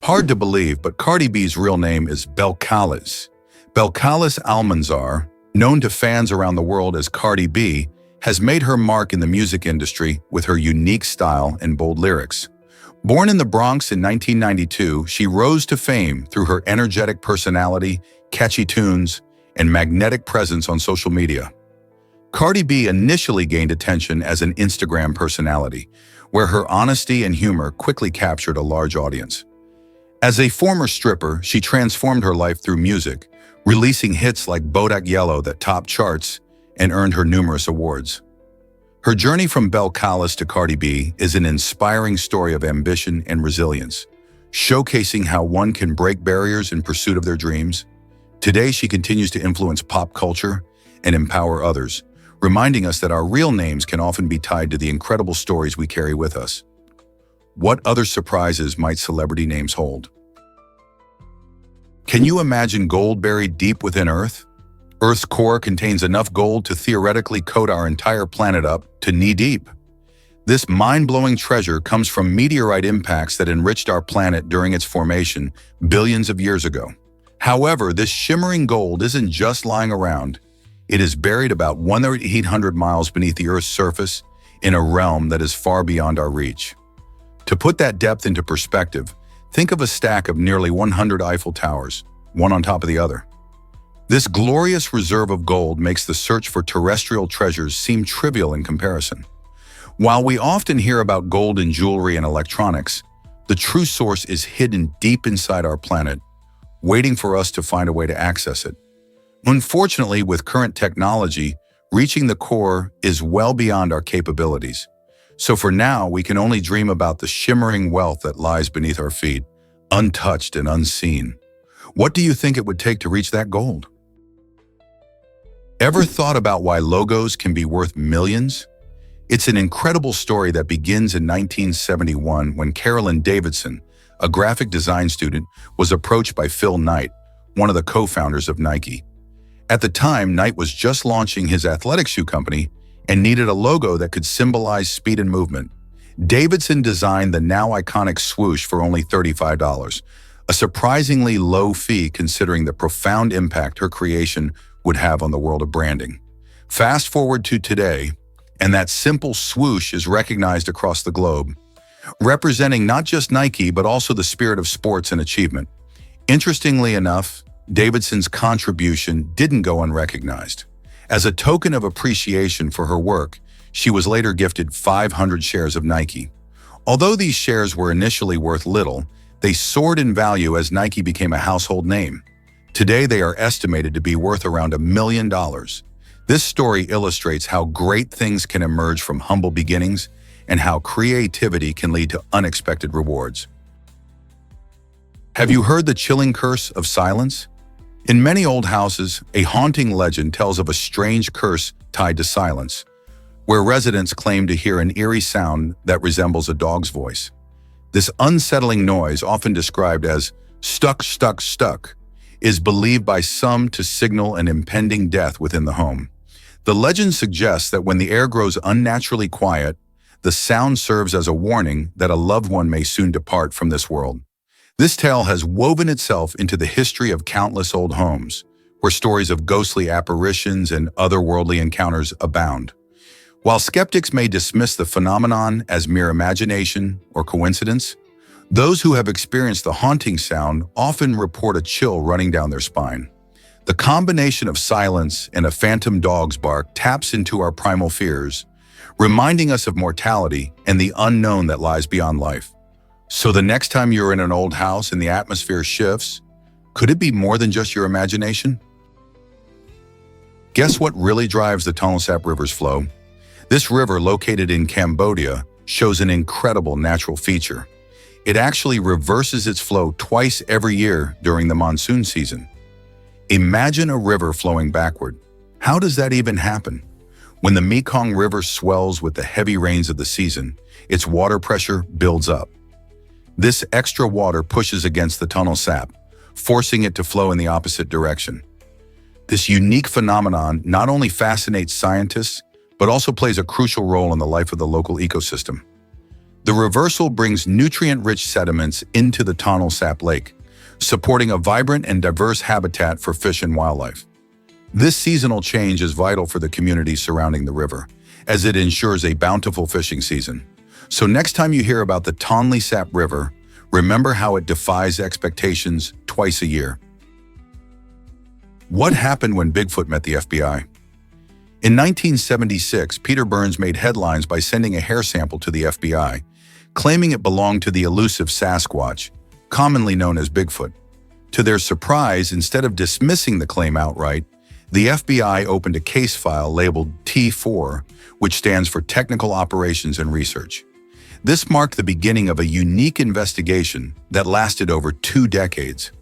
Hard to believe, but Cardi B's real name is Belcalis. Belcalis Almanzar, known to fans around the world as Cardi B, has made her mark in the music industry with her unique style and bold lyrics. Born in the Bronx in 1992, she rose to fame through her energetic personality, catchy tunes, and magnetic presence on social media. Cardi B initially gained attention as an Instagram personality, where her honesty and humor quickly captured a large audience. As a former stripper, she transformed her life through music, releasing hits like Bodak Yellow that topped charts and earned her numerous awards. Her journey from Belcalis to Cardi B is an inspiring story of ambition and resilience, showcasing how one can break barriers in pursuit of their dreams. Today, she continues to influence pop culture and empower others, reminding us that our real names can often be tied to the incredible stories we carry with us. What other surprises might celebrity names hold? Can you imagine gold buried deep within Earth? Earth's core contains enough gold to theoretically coat our entire planet up to knee-deep. This mind-blowing treasure comes from meteorite impacts that enriched our planet during its formation billions of years ago. However, this shimmering gold isn't just lying around. It is buried about 1,800 miles beneath the Earth's surface in a realm that is far beyond our reach. To put that depth into perspective, think of a stack of nearly 100 Eiffel Towers, one on top of the other. This glorious reserve of gold makes the search for terrestrial treasures seem trivial in comparison. While we often hear about gold in jewelry and electronics, the true source is hidden deep inside our planet, waiting for us to find a way to access it. Unfortunately, with current technology, reaching the core is well beyond our capabilities. So for now, we can only dream about the shimmering wealth that lies beneath our feet, untouched and unseen. What do you think it would take to reach that gold? Ever thought about why logos can be worth millions? It's an incredible story that begins in 1971 when Carolyn Davidson, a graphic design student, was approached by Phil Knight, one of the co-founders of Nike. At the time, Knight was just launching his athletic shoe company and needed a logo that could symbolize speed and movement. Davidson designed the now iconic swoosh for only $35, a surprisingly low fee considering the profound impact her creation would have on the world of branding. Fast forward to today, and that simple swoosh is recognized across the globe, representing not just Nike, but also the spirit of sports and achievement. Interestingly enough, Davidson's contribution didn't go unrecognized. As a token of appreciation for her work, she was later gifted 500 shares of Nike. Although these shares were initially worth little, they soared in value as Nike became a household name. Today, they are estimated to be worth around $1 million. This story illustrates how great things can emerge from humble beginnings and how creativity can lead to unexpected rewards. Have you heard the chilling curse of silence? In many old houses, a haunting legend tells of a strange curse tied to silence, where residents claim to hear an eerie sound that resembles a dog's voice. This unsettling noise, often described as stuck, stuck, stuck, is believed by some to signal an impending death within the home. The legend suggests that when the air grows unnaturally quiet, the sound serves as a warning that a loved one may soon depart from this world. This tale has woven itself into the history of countless old homes, where stories of ghostly apparitions and otherworldly encounters abound. While skeptics may dismiss the phenomenon as mere imagination or coincidence, those who have experienced the haunting sound often report a chill running down their spine. The combination of silence and a phantom dog's bark taps into our primal fears, reminding us of mortality and the unknown that lies beyond life. So the next time you're in an old house and the atmosphere shifts, could it be more than just your imagination? Guess what really drives the Tonle Sap River's flow? This river, located in Cambodia, shows an incredible natural feature. It actually reverses its flow twice every year during the monsoon season. Imagine a river flowing backward. How does that even happen? When the Mekong River swells with the heavy rains of the season, its water pressure builds up. This extra water pushes against the Tonle Sap, forcing it to flow in the opposite direction. This unique phenomenon not only fascinates scientists, but also plays a crucial role in the life of the local ecosystem. The reversal brings nutrient-rich sediments into the Tonle Sap Lake, supporting a vibrant and diverse habitat for fish and wildlife. This seasonal change is vital for the communities surrounding the river, as it ensures a bountiful fishing season. So next time you hear about the Tonle Sap River, remember how it defies expectations twice a year. What happened when Bigfoot met the FBI? In 1976, Peter Burns made headlines by sending a hair sample to the FBI, claiming it belonged to the elusive Sasquatch, commonly known as Bigfoot. To their surprise, instead of dismissing the claim outright, the FBI opened a case file labeled T4, which stands for Technical Operations and Research. This marked the beginning of a unique investigation that lasted over 2 decades.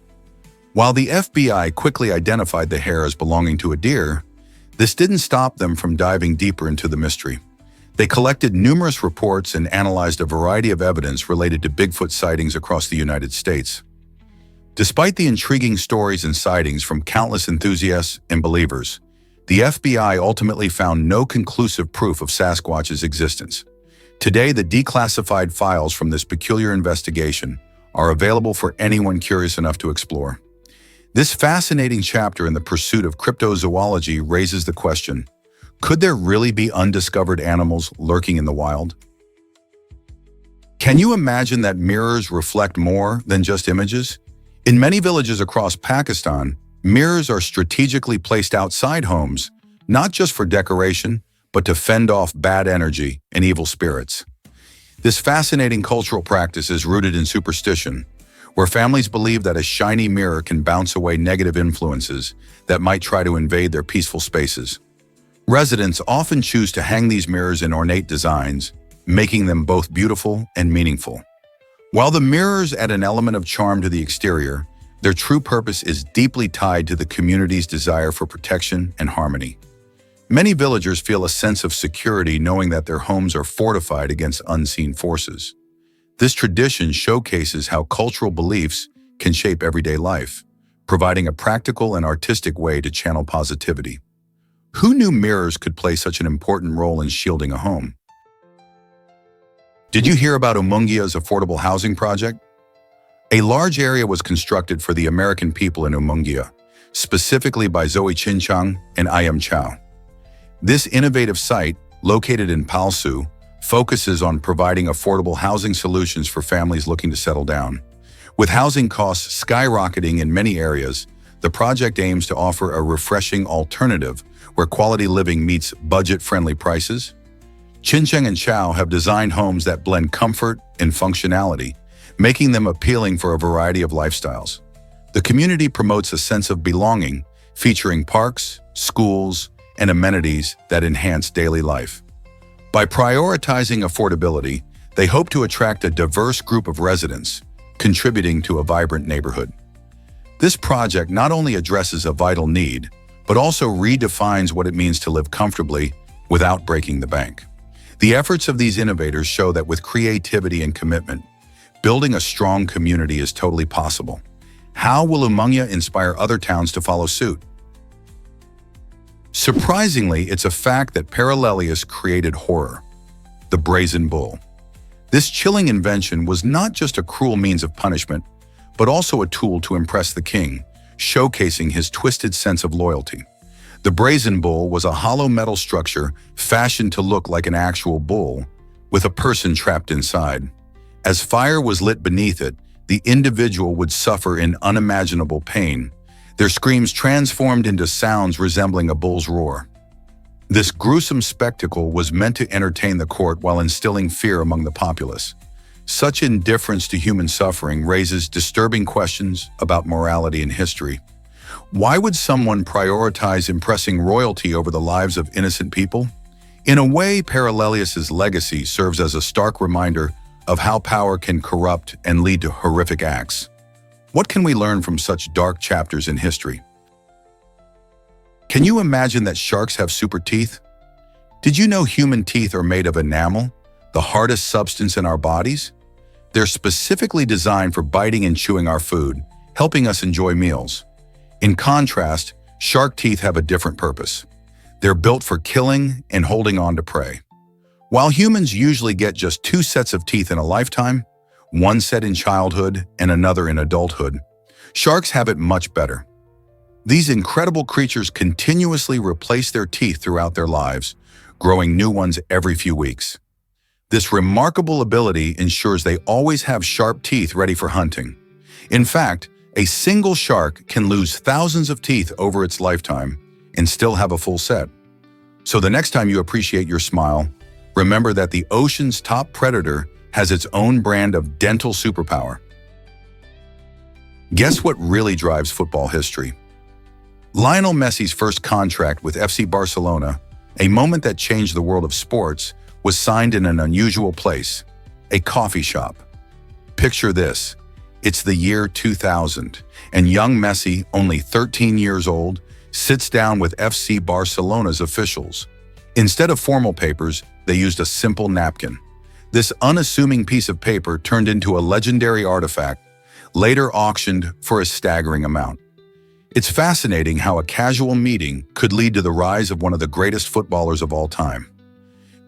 While the FBI quickly identified the hair as belonging to a deer, this didn't stop them from diving deeper into the mystery. They collected numerous reports and analyzed a variety of evidence related to Bigfoot sightings across the United States. Despite the intriguing stories and sightings from countless enthusiasts and believers, the FBI ultimately found no conclusive proof of Sasquatch's existence. Today, the declassified files from this peculiar investigation are available for anyone curious enough to explore. This fascinating chapter in the pursuit of cryptozoology raises the question, could there really be undiscovered animals lurking in the wild? Can you imagine that mirrors reflect more than just images? In many villages across Pakistan, mirrors are strategically placed outside homes, not just for decoration, but to fend off bad energy and evil spirits. This fascinating cultural practice is rooted in superstition, where families believe that a shiny mirror can bounce away negative influences that might try to invade their peaceful spaces. Residents often choose to hang these mirrors in ornate designs, making them both beautiful and meaningful. While the mirrors add an element of charm to the exterior, their true purpose is deeply tied to the community's desire for protection and harmony. Many villagers feel a sense of security knowing that their homes are fortified against unseen forces. This tradition showcases how cultural beliefs can shape everyday life, providing a practical and artistic way to channel positivity. Who knew mirrors could play such an important role in shielding a home? Did you hear about Umungia's affordable housing project? A large area was constructed for the American people in Umungia, specifically by Zoe Chinchang and Ayam Chow. This innovative site, located in Palsu, focuses on providing affordable housing solutions for families looking to settle down. With housing costs skyrocketing in many areas, the project aims to offer a refreshing alternative where quality living meets budget-friendly prices. Chincheng and Chow have designed homes that blend comfort and functionality, making them appealing for a variety of lifestyles. The community promotes a sense of belonging, featuring parks, schools, and amenities that enhance daily life. By prioritizing affordability, they hope to attract a diverse group of residents, contributing to a vibrant neighborhood. This project not only addresses a vital need, but also redefines what it means to live comfortably without breaking the bank. The efforts of these innovators show that with creativity and commitment, building a strong community is totally possible. How will Umungia inspire other towns to follow suit? Surprisingly, it's a fact that Parallelius created horror, the brazen bull. This chilling invention was not just a cruel means of punishment, but also a tool to impress the king, showcasing his twisted sense of loyalty. The brazen bull was a hollow metal structure fashioned to look like an actual bull, with a person trapped inside. As fire was lit beneath it, the individual would suffer in unimaginable pain, their screams transformed into sounds resembling a bull's roar. This gruesome spectacle was meant to entertain the court while instilling fear among the populace. Such indifference to human suffering raises disturbing questions about morality and history. Why would someone prioritize impressing royalty over the lives of innocent people? In a way, Parallelius's legacy serves as a stark reminder of how power can corrupt and lead to horrific acts. What can we learn from such dark chapters in history? Can you imagine that sharks have super teeth? Did you know human teeth are made of enamel, the hardest substance in our bodies? They're specifically designed for biting and chewing our food, helping us enjoy meals. In contrast, shark teeth have a different purpose. They're built for killing and holding on to prey. While humans usually get just 2 sets of teeth in a lifetime, one set in childhood and another in adulthood, sharks have it much better. These incredible creatures continuously replace their teeth throughout their lives, growing new ones every few weeks. This remarkable ability ensures they always have sharp teeth ready for hunting. In fact, a single shark can lose thousands of teeth over its lifetime and still have a full set. So the next time you appreciate your smile, remember that the ocean's top predator has its own brand of dental superpower. Guess what really drives football history? Lionel Messi's first contract with FC Barcelona, a moment that changed the world of sports, was signed in an unusual place, a coffee shop. Picture this. It's the year 2000, and young Messi, only 13 years old, sits down with FC Barcelona's officials. Instead of formal papers, they used a simple napkin. This unassuming piece of paper turned into a legendary artifact, later auctioned for a staggering amount. It's fascinating how a casual meeting could lead to the rise of one of the greatest footballers of all time.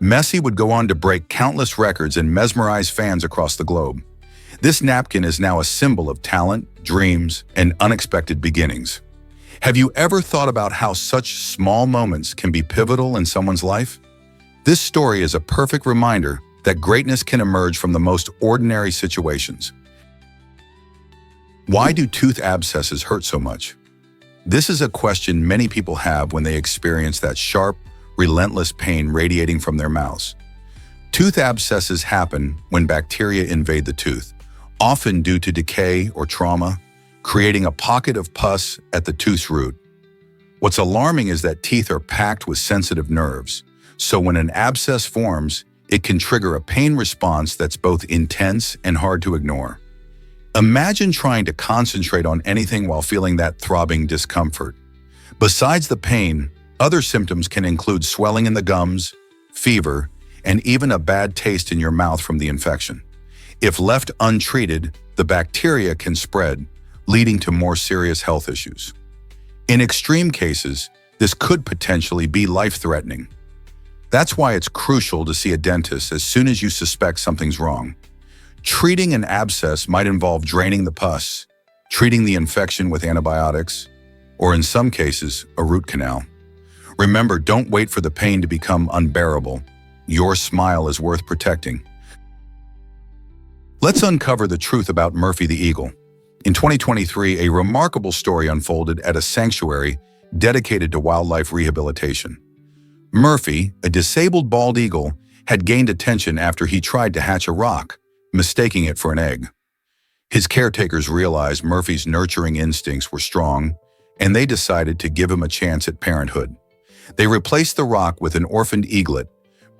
Messi would go on to break countless records and mesmerize fans across the globe. This napkin is now a symbol of talent, dreams, and unexpected beginnings. Have you ever thought about how such small moments can be pivotal in someone's life? This story is a perfect reminder that greatness can emerge from the most ordinary situations. Why do tooth abscesses hurt so much? This is a question many people have when they experience that sharp, relentless pain radiating from their mouths. Tooth abscesses happen when bacteria invade the tooth, often due to decay or trauma, creating a pocket of pus at the tooth's root. What's alarming is that teeth are packed with sensitive nerves, so when an abscess forms, it can trigger a pain response that's both intense and hard to ignore. Imagine trying to concentrate on anything while feeling that throbbing discomfort. Besides the pain, other symptoms can include swelling in the gums, fever, and even a bad taste in your mouth from the infection. If left untreated, the bacteria can spread, leading to more serious health issues. In extreme cases, this could potentially be life-threatening. That's why it's crucial to see a dentist as soon as you suspect something's wrong. Treating an abscess might involve draining the pus, treating the infection with antibiotics, or in some cases, a root canal. Remember, don't wait for the pain to become unbearable. Your smile is worth protecting. Let's uncover the truth about Murphy the eagle. In 2023, a remarkable story unfolded at a sanctuary dedicated to wildlife rehabilitation. Murphy, a disabled bald eagle, had gained attention after he tried to hatch a rock, mistaking it for an egg. His caretakers realized Murphy's nurturing instincts were strong, and they decided to give him a chance at parenthood. They replaced the rock with an orphaned eaglet,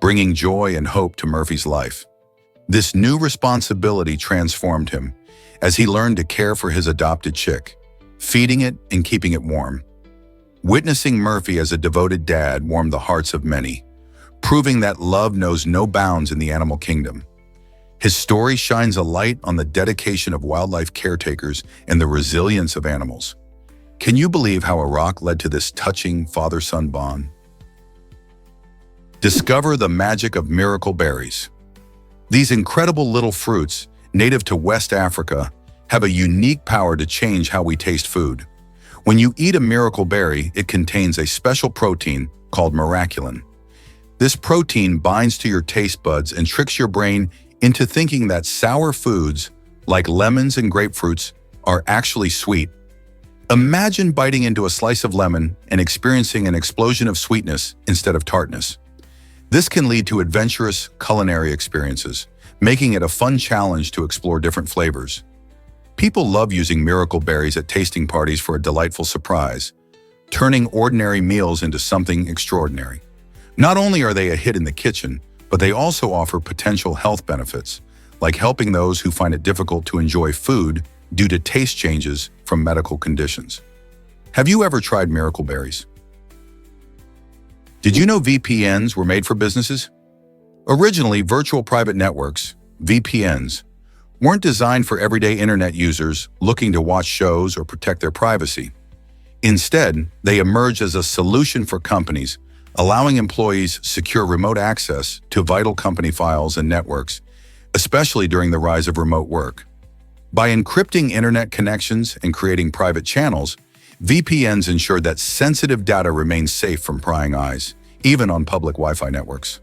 bringing joy and hope to Murphy's life. This new responsibility transformed him as he learned to care for his adopted chick, feeding it and keeping it warm. Witnessing Murphy as a devoted dad warmed the hearts of many, proving that love knows no bounds in the animal kingdom. His story shines a light on the dedication of wildlife caretakers and the resilience of animals. Can you believe how a rock led to this touching father-son bond? Discover the magic of miracle berries. These incredible little fruits, native to West Africa, have a unique power to change how we taste food. When you eat a miracle berry, it contains a special protein called miraculin. This protein binds to your taste buds and tricks your brain into thinking that sour foods, like lemons and grapefruits, are actually sweet. Imagine biting into a slice of lemon and experiencing an explosion of sweetness instead of tartness. This can lead to adventurous culinary experiences, making it a fun challenge to explore different flavors. People love using miracle berries at tasting parties for a delightful surprise, turning ordinary meals into something extraordinary. Not only are they a hit in the kitchen, but they also offer potential health benefits, like helping those who find it difficult to enjoy food due to taste changes from medical conditions. Have you ever tried miracle berries? Did you know VPNs were made for businesses? Originally, virtual private networks, VPNs, weren't designed for everyday internet users looking to watch shows or protect their privacy. Instead, they emerged as a solution for companies allowing employees secure remote access to vital company files and networks, especially during the rise of remote work. By encrypting internet connections and creating private channels, VPNs ensured that sensitive data remains safe from prying eyes, even on public Wi-Fi networks.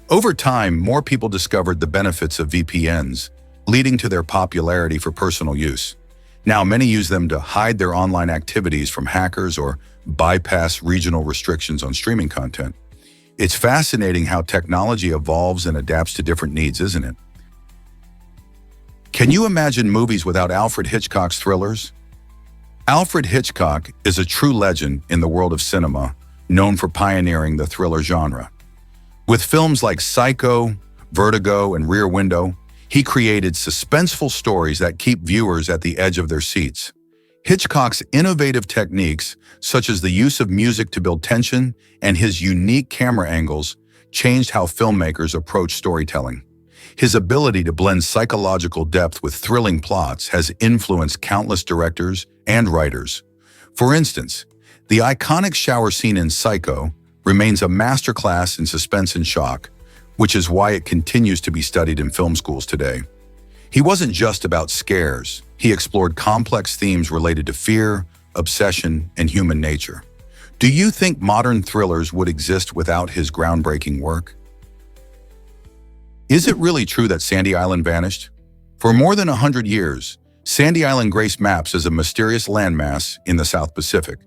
Over time, more people discovered the benefits of VPNs, leading to their popularity for personal use. Now, many use them to hide their online activities from hackers or bypass regional restrictions on streaming content. It's fascinating how technology evolves and adapts to different needs, isn't it? Can you imagine movies without Alfred Hitchcock's thrillers? Alfred Hitchcock is a true legend in the world of cinema, known for pioneering the thriller genre. With films like Psycho, Vertigo, and Rear Window, he created suspenseful stories that keep viewers at the edge of their seats. Hitchcock's innovative techniques, such as the use of music to build tension and his unique camera angles, changed how filmmakers approach storytelling. His ability to blend psychological depth with thrilling plots has influenced countless directors and writers. For instance, the iconic shower scene in Psycho remains a masterclass in suspense and shock, which is why it continues to be studied in film schools today. He wasn't just about scares. He explored complex themes related to fear, obsession, and human nature. Do you think modern thrillers would exist without his groundbreaking work? Is it really true that Sandy Island vanished? For more than 100 years, Sandy Island graced maps as a mysterious landmass in the South Pacific.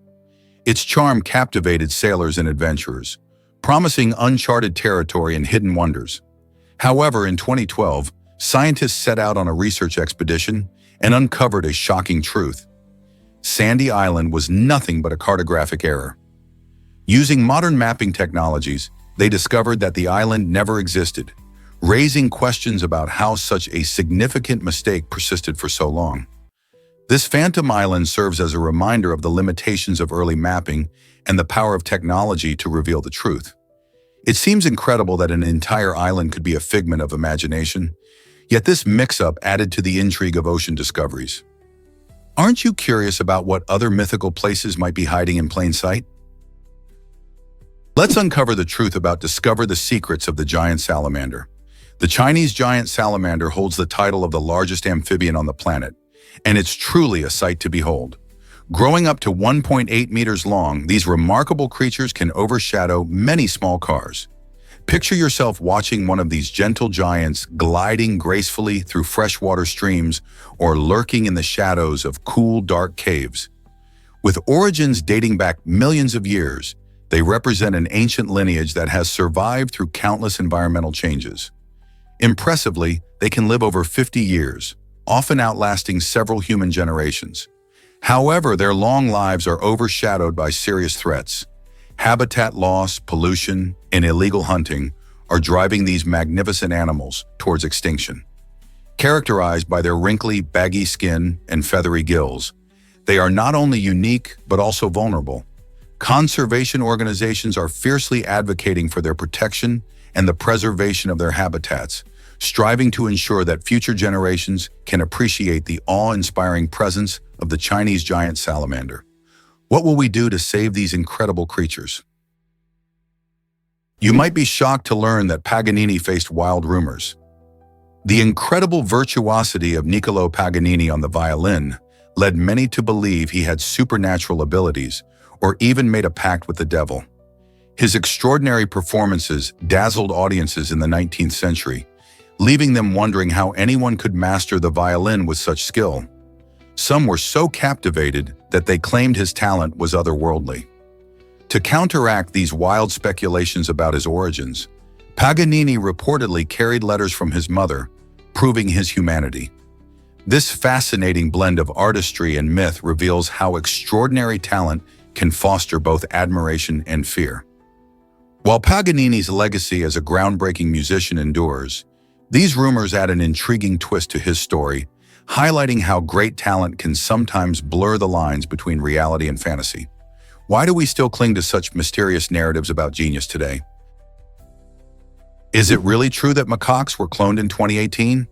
Its charm captivated sailors and adventurers, promising uncharted territory and hidden wonders. However, in 2012, scientists set out on a research expedition and uncovered a shocking truth. Sandy Island was nothing but a cartographic error. Using modern mapping technologies, they discovered that the island never existed, raising questions about how such a significant mistake persisted for so long. This phantom island serves as a reminder of the limitations of early mapping and the power of technology to reveal the truth. It seems incredible that an entire island could be a figment of imagination, yet this mix-up added to the intrigue of ocean discoveries. Aren't you curious about what other mythical places might be hiding in plain sight? Let's uncover the truth about Discover the Secrets of the Giant Salamander. The Chinese giant salamander holds the title of the largest amphibian on the planet, and it's truly a sight to behold. Growing up to 1.8 meters long, these remarkable creatures can overshadow many small cars. Picture yourself watching one of these gentle giants gliding gracefully through freshwater streams or lurking in the shadows of cool, dark caves. With origins dating back millions of years, they represent an ancient lineage that has survived through countless environmental changes. Impressively, they can live over 50 years, often outlasting several human generations. However, their long lives are overshadowed by serious threats. Habitat loss, pollution, and illegal hunting are driving these magnificent animals towards extinction. Characterized by their wrinkly, baggy skin and feathery gills, they are not only unique but also vulnerable. Conservation organizations are fiercely advocating for their protection and the preservation of their habitats, striving to ensure that future generations can appreciate the awe-inspiring presence of the Chinese giant salamander. What will we do to save these incredible creatures? You might be shocked to learn that Paganini faced wild rumors. The incredible virtuosity of Niccolò Paganini on the violin led many to believe he had supernatural abilities or even made a pact with the devil. His extraordinary performances dazzled audiences in the 19th century, leaving them wondering how anyone could master the violin with such skill. Some were so captivated that they claimed his talent was otherworldly. To counteract these wild speculations about his origins, Paganini reportedly carried letters from his mother, proving his humanity. This fascinating blend of artistry and myth reveals how extraordinary talent can foster both admiration and fear. While Paganini's legacy as a groundbreaking musician endures, these rumors add an intriguing twist to his story, highlighting how great talent can sometimes blur the lines between reality and fantasy. Why do we still cling to such mysterious narratives about genius today? Is it really true that macaques were cloned in 2018?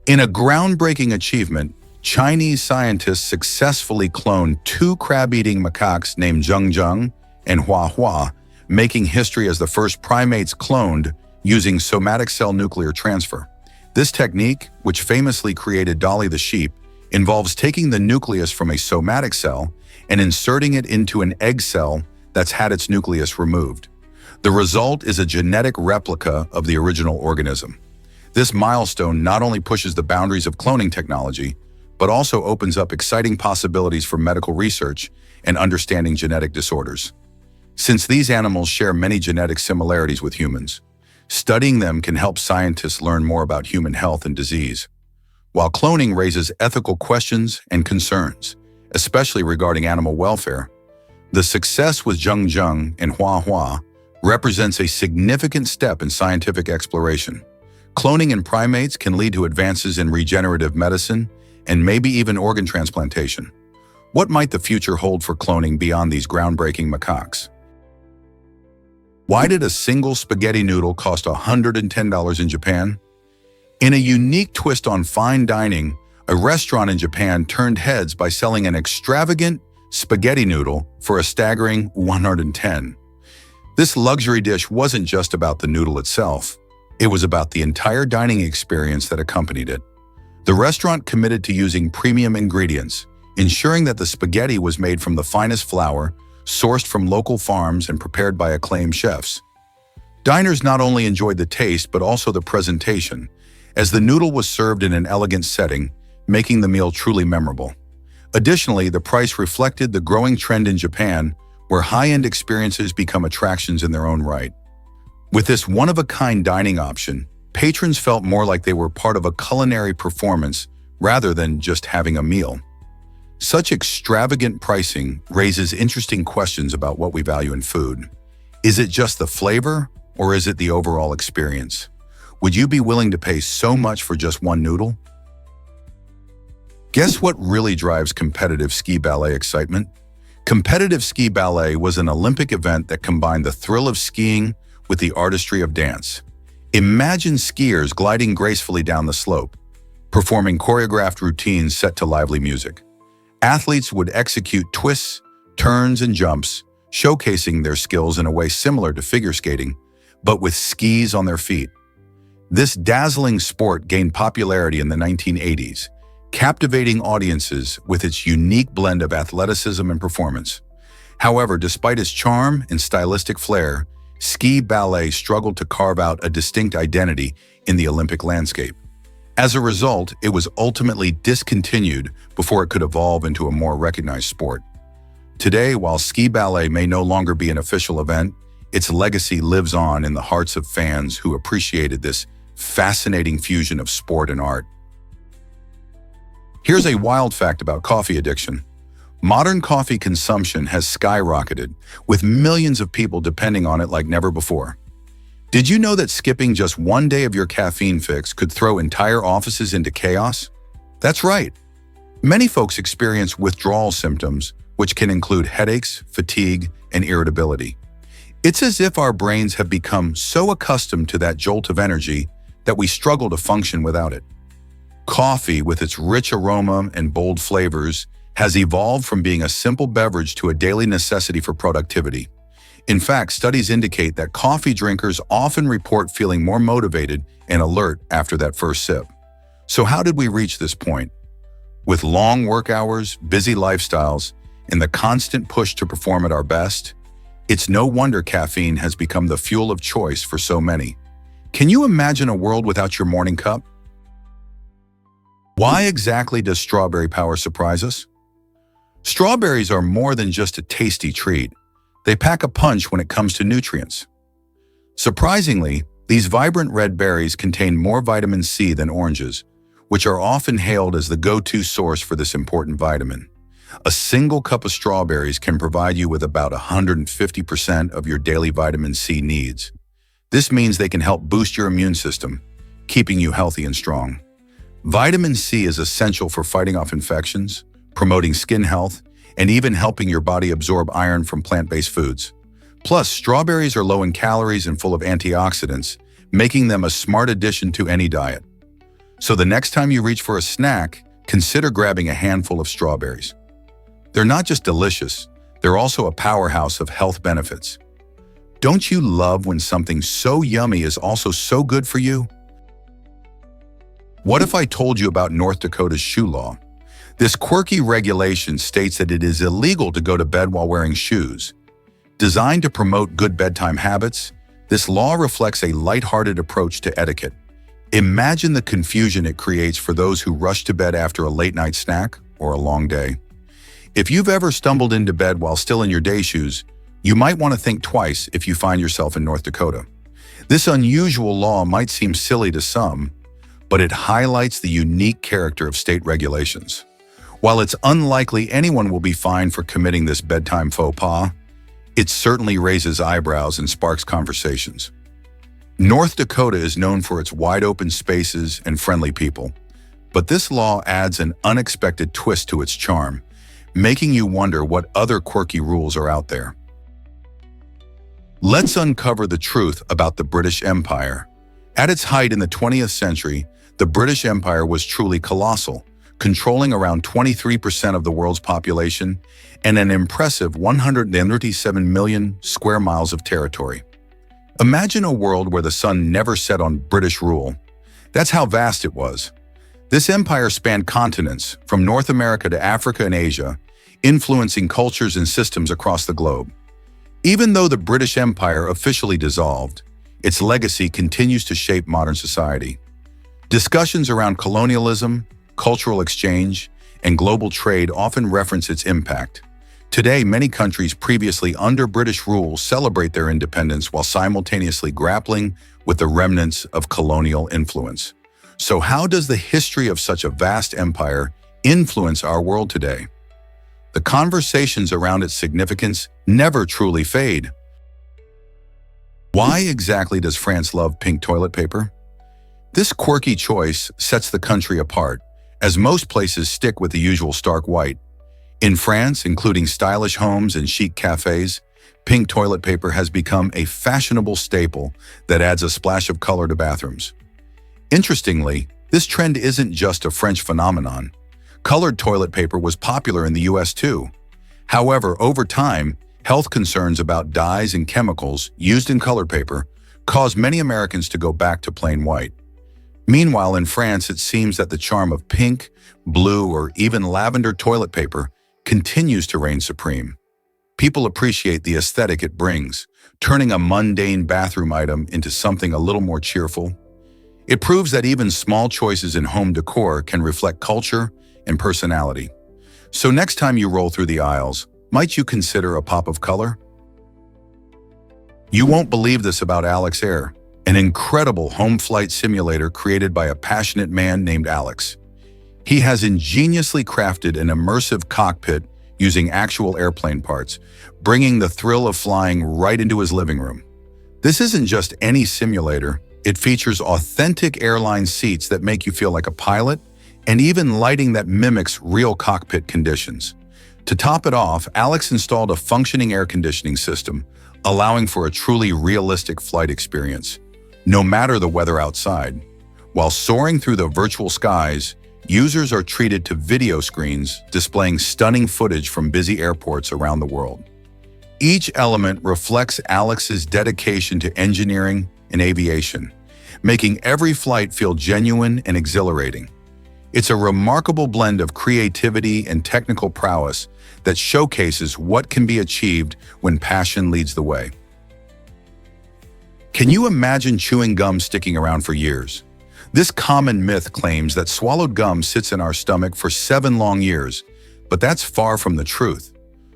In a groundbreaking achievement, Chinese scientists successfully cloned two crab-eating macaques named Zheng Zheng and Hua Hua, making history as the first primates cloned using somatic cell nuclear transfer. This technique, which famously created Dolly the sheep, involves taking the nucleus from a somatic cell and inserting it into an egg cell that's had its nucleus removed. The result is a genetic replica of the original organism. This milestone not only pushes the boundaries of cloning technology, but also opens up exciting possibilities for medical research and understanding genetic disorders. Since these animals share many genetic similarities with humans, studying them can help scientists learn more about human health and disease. While cloning raises ethical questions and concerns, especially regarding animal welfare, the success with Zheng and Hua represents a significant step in scientific exploration. Cloning in primates can lead to advances in regenerative medicine and maybe even organ transplantation. What might the future hold for cloning beyond these groundbreaking macaques? Why did a single spaghetti noodle cost $110 in Japan? In a unique twist on fine dining, a restaurant in Japan turned heads by selling an extravagant spaghetti noodle for a staggering $110. This luxury dish wasn't just about the noodle itself. It was about the entire dining experience that accompanied it. The restaurant committed to using premium ingredients, ensuring that the spaghetti was made from the finest flour, sourced from local farms and prepared by acclaimed chefs. Diners not only enjoyed the taste but also the presentation, as the noodle was served in an elegant setting, making the meal truly memorable. Additionally, the price reflected the growing trend in Japan, where high-end experiences become attractions in their own right. With this one-of-a-kind dining option, patrons felt more like they were part of a culinary performance rather than just having a meal. Such extravagant pricing raises interesting questions about what we value in food. Is it just the flavor, or is it the overall experience? Would you be willing to pay so much for just one noodle? Guess what really drives competitive ski ballet excitement? Competitive ski ballet was an Olympic event that combined the thrill of skiing with the artistry of dance. Imagine skiers gliding gracefully down the slope, performing choreographed routines set to lively music. Athletes would execute twists, turns, and jumps, showcasing their skills in a way similar to figure skating, but with skis on their feet. This dazzling sport gained popularity in the 1980s, captivating audiences with its unique blend of athleticism and performance. However, despite its charm and stylistic flair, ski ballet struggled to carve out a distinct identity in the Olympic landscape. As a result, it was ultimately discontinued before it could evolve into a more recognized sport. Today, while ski ballet may no longer be an official event, its legacy lives on in the hearts of fans who appreciated this fascinating fusion of sport and art. Here's a wild fact about coffee addiction. Modern coffee consumption has skyrocketed, with millions of people depending on it like never before. Did you know that skipping just one day of your caffeine fix could throw entire offices into chaos? That's right. Many folks experience withdrawal symptoms, which can include headaches, fatigue, and irritability. It's as if our brains have become so accustomed to that jolt of energy that we struggle to function without it. Coffee, with its rich aroma and bold flavors, has evolved from being a simple beverage to a daily necessity for productivity. In fact, studies indicate that coffee drinkers often report feeling more motivated and alert after that first sip. So how did we reach this point? With long work hours, busy lifestyles, and the constant push to perform at our best, it's no wonder caffeine has become the fuel of choice for so many. Can you imagine a world without your morning cup? Why exactly does strawberry power surprise us? Strawberries are more than just a tasty treat. They pack a punch when it comes to nutrients. Surprisingly, these vibrant red berries contain more vitamin C than oranges, which are often hailed as the go-to source for this important vitamin. A single cup of strawberries can provide you with about 150% of your daily vitamin C needs. This means they can help boost your immune system, keeping you healthy and strong. Vitamin C is essential for fighting off infections, promoting skin health, and even helping your body absorb iron from plant-based foods. Plus, strawberries are low in calories and full of antioxidants, making them a smart addition to any diet. So the next time you reach for a snack, consider grabbing a handful of strawberries. They're not just delicious, they're also a powerhouse of health benefits. Don't you love when something so yummy is also so good for you? What if I told you about North Dakota's shoe law? This quirky regulation states that it is illegal to go to bed while wearing shoes. Designed to promote good bedtime habits, this law reflects a lighthearted approach to etiquette. Imagine the confusion it creates for those who rush to bed after a late-night snack or a long day. If you've ever stumbled into bed while still in your day shoes, you might want to think twice if you find yourself in North Dakota. This unusual law might seem silly to some, but it highlights the unique character of state regulations. While it's unlikely anyone will be fined for committing this bedtime faux pas, it certainly raises eyebrows and sparks conversations. North Dakota is known for its wide-open spaces and friendly people, but this law adds an unexpected twist to its charm, making you wonder what other quirky rules are out there. Let's uncover the truth about the British Empire. At its height in the 20th century, the British Empire was truly colossal, controlling around 23% of the world's population and an impressive 137 million square miles of territory. Imagine a world where the sun never set on British rule. That's how vast it was. This empire spanned continents, from North America to Africa and Asia, influencing cultures and systems across the globe. Even though the British Empire officially dissolved, its legacy continues to shape modern society. Discussions around colonialism, cultural exchange, and global trade often reference its impact. Today, many countries previously under British rule celebrate their independence while simultaneously grappling with the remnants of colonial influence. So how does the history of such a vast empire influence our world today? The conversations around its significance never truly fade. Why exactly does France love pink toilet paper? This quirky choice sets the country apart, as most places stick with the usual stark white. In France, including stylish homes and chic cafes, pink toilet paper has become a fashionable staple that adds a splash of color to bathrooms. Interestingly, this trend isn't just a French phenomenon. Colored toilet paper was popular in the US too. However, over time, health concerns about dyes and chemicals used in colored paper caused many Americans to go back to plain white. Meanwhile, in France, it seems that the charm of pink, blue, or even lavender toilet paper continues to reign supreme. People appreciate the aesthetic it brings, turning a mundane bathroom item into something a little more cheerful. It proves that even small choices in home decor can reflect culture and personality. So next time you roll through the aisles, might you consider a pop of color? You won't believe this about Alex Air, an incredible home flight simulator created by a passionate man named Alex. He has ingeniously crafted an immersive cockpit using actual airplane parts, bringing the thrill of flying right into his living room. This isn't just any simulator. It features authentic airline seats that make you feel like a pilot, and even lighting that mimics real cockpit conditions. To top it off, Alex installed a functioning air conditioning system, allowing for a truly realistic flight experience, no matter the weather outside. While soaring through the virtual skies, users are treated to video screens displaying stunning footage from busy airports around the world. Each element reflects Alex's dedication to engineering and aviation, making every flight feel genuine and exhilarating. It's a remarkable blend of creativity and technical prowess that showcases what can be achieved when passion leads the way. Can you imagine chewing gum sticking around for years? This common myth claims that swallowed gum sits in our stomach for 7 long years, but that's far from the truth.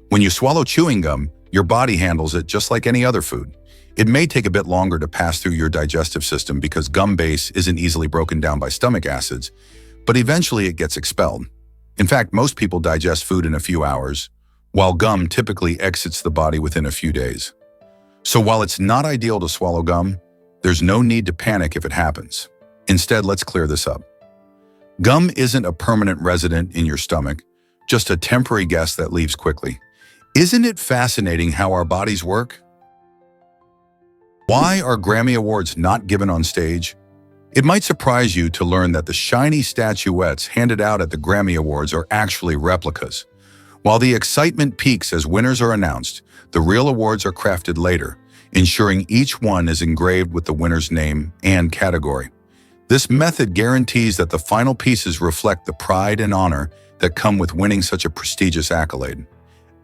When you swallow chewing gum, your body handles it just like any other food. It may take a bit longer to pass through your digestive system because gum base isn't easily broken down by stomach acids, but eventually it gets expelled. In fact, most people digest food in a few hours, while gum typically exits the body within a few days. So while it's not ideal to swallow gum, there's no need to panic if it happens. Instead, let's clear this up. Gum isn't a permanent resident in your stomach, just a temporary guest that leaves quickly. Isn't it fascinating how our bodies work? Why are Grammy Awards not given on stage? It might surprise you to learn that the shiny statuettes handed out at the Grammy Awards are actually replicas. While the excitement peaks as winners are announced, the real awards are crafted later, ensuring each one is engraved with the winner's name and category. This method guarantees that the final pieces reflect the pride and honor that come with winning such a prestigious accolade.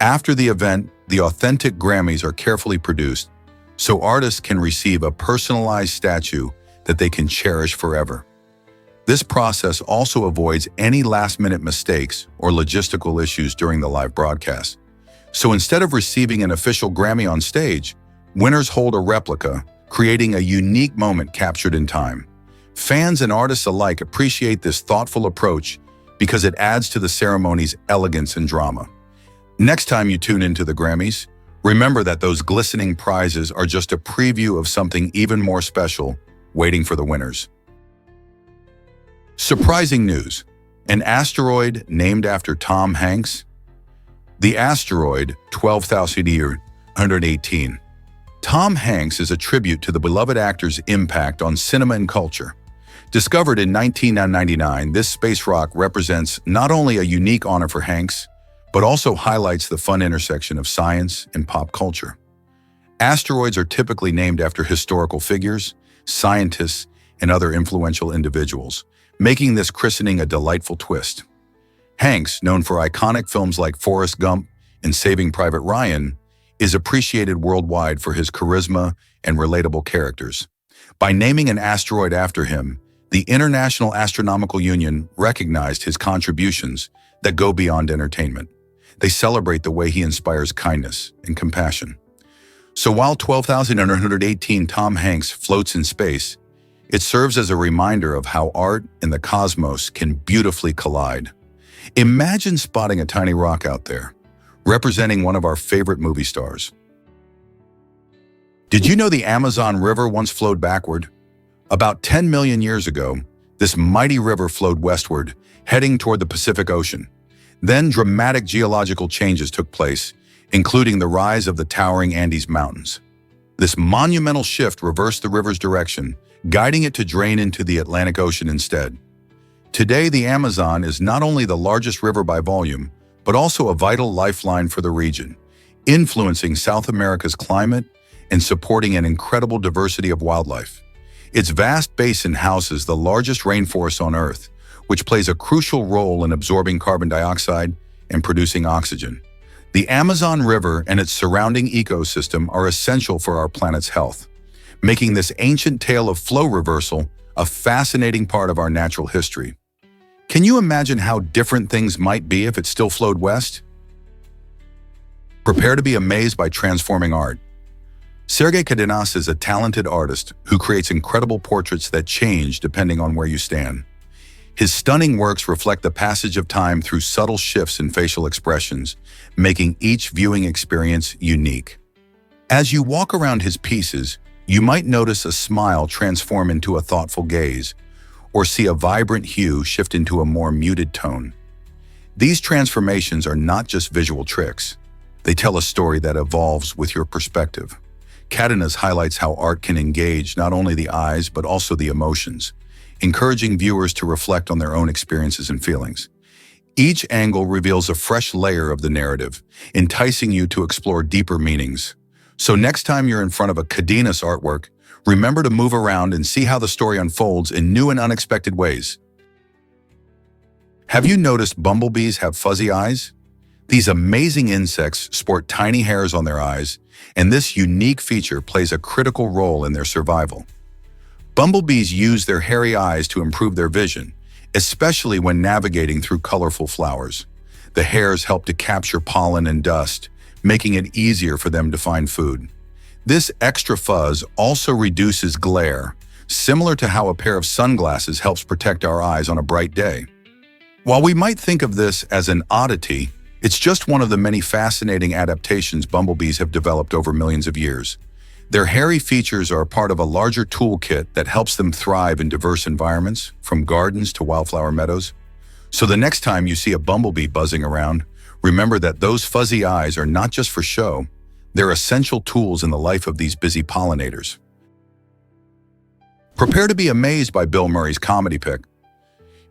After the event, the authentic Grammys are carefully produced, so artists can receive a personalized statue that they can cherish forever. This process also avoids any last-minute mistakes or logistical issues during the live broadcast. So instead of receiving an official Grammy on stage, winners hold a replica, creating a unique moment captured in time. Fans and artists alike appreciate this thoughtful approach because it adds to the ceremony's elegance and drama. Next time you tune into the Grammys, remember that those glistening prizes are just a preview of something even more special waiting for the winners. Surprising news: an asteroid named after Tom Hanks. The asteroid 12,118. Tom Hanks is a tribute to the beloved actor's impact on cinema and culture. Discovered in 1999, this space rock represents not only a unique honor for Hanks, but also highlights the fun intersection of science and pop culture. Asteroids are typically named after historical figures, scientists, and other influential individuals, making this christening a delightful twist. Hanks, known for iconic films like Forrest Gump and Saving Private Ryan, is appreciated worldwide for his charisma and relatable characters. By naming an asteroid after him, the International Astronomical Union recognized his contributions that go beyond entertainment. They celebrate the way he inspires kindness and compassion. So while 12,118 Tom Hanks floats in space, it serves as a reminder of how art and the cosmos can beautifully collide. Imagine spotting a tiny rock out there, representing one of our favorite movie stars. Did you know the Amazon River once flowed backward? About 10 million years ago, this mighty river flowed westward, heading toward the Pacific Ocean. Then dramatic geological changes took place, including the rise of the towering Andes Mountains. This monumental shift reversed the river's direction, guiding it to drain into the Atlantic Ocean instead. Today, the Amazon is not only the largest river by volume, but also a vital lifeline for the region, influencing South America's climate and supporting an incredible diversity of wildlife. Its vast basin houses the largest rainforest on Earth, which plays a crucial role in absorbing carbon dioxide and producing oxygen. The Amazon River and its surrounding ecosystem are essential for our planet's health, making this ancient tale of flow reversal a fascinating part of our natural history. Can you imagine how different things might be if it still flowed west? Prepare to be amazed by transforming art. Sergei Kadinas is a talented artist who creates incredible portraits that change depending on where you stand. His stunning works reflect the passage of time through subtle shifts in facial expressions, making each viewing experience unique. As you walk around his pieces, you might notice a smile transform into a thoughtful gaze, or see a vibrant hue shift into a more muted tone. These transformations are not just visual tricks. They tell a story that evolves with your perspective. Kadinas highlights how art can engage not only the eyes but also the emotions, encouraging viewers to reflect on their own experiences and feelings. Each angle reveals a fresh layer of the narrative, enticing you to explore deeper meanings. So next time you're in front of a Kadinas artwork, remember to move around and see how the story unfolds in new and unexpected ways. Have you noticed bumblebees have fuzzy eyes? These amazing insects sport tiny hairs on their eyes, and this unique feature plays a critical role in their survival. Bumblebees use their hairy eyes to improve their vision, especially when navigating through colorful flowers. The hairs help to capture pollen and dust, making it easier for them to find food. This extra fuzz also reduces glare, similar to how a pair of sunglasses helps protect our eyes on a bright day. While we might think of this as an oddity, it's just one of the many fascinating adaptations bumblebees have developed over millions of years. Their hairy features are a part of a larger toolkit that helps them thrive in diverse environments, from gardens to wildflower meadows. So the next time you see a bumblebee buzzing around, remember that those fuzzy eyes are not just for show, they're essential tools in the life of these busy pollinators. Prepare to be amazed by Bill Murray's comedy pick.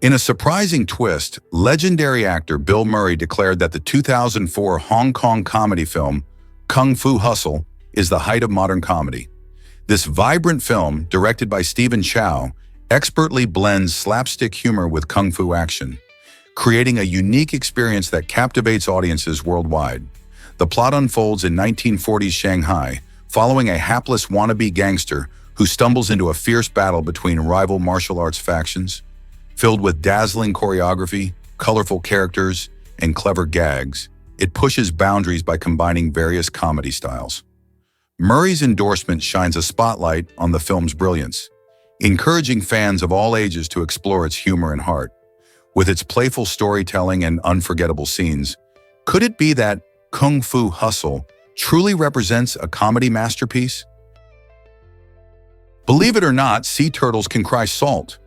In a surprising twist, legendary actor Bill Murray declared that the 2004 Hong Kong comedy film Kung Fu Hustle is the height of modern comedy. This vibrant film, directed by Stephen Chow, expertly blends slapstick humor with kung fu action, creating a unique experience that captivates audiences worldwide. The plot unfolds in 1940s Shanghai, following a hapless wannabe gangster who stumbles into a fierce battle between rival martial arts factions. Filled with dazzling choreography, colorful characters, and clever gags, it pushes boundaries by combining various comedy styles. Murray's endorsement shines a spotlight on the film's brilliance, encouraging fans of all ages to explore its humor and heart. With its playful storytelling and unforgettable scenes, could it be that Kung Fu Hustle truly represents a comedy masterpiece? Believe it or not, sea turtles can cry salt.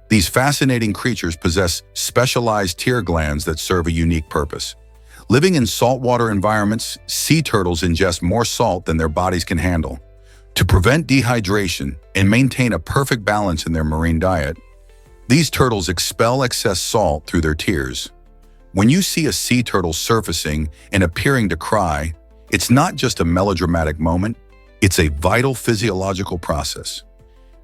These fascinating creatures possess specialized tear glands that serve a unique purpose. Living in saltwater environments, sea turtles ingest more salt than their bodies can handle. To prevent dehydration and maintain a perfect balance in their marine diet, these turtles expel excess salt through their tears. When you see a sea turtle surfacing and appearing to cry, it's not just a melodramatic moment, it's a vital physiological process.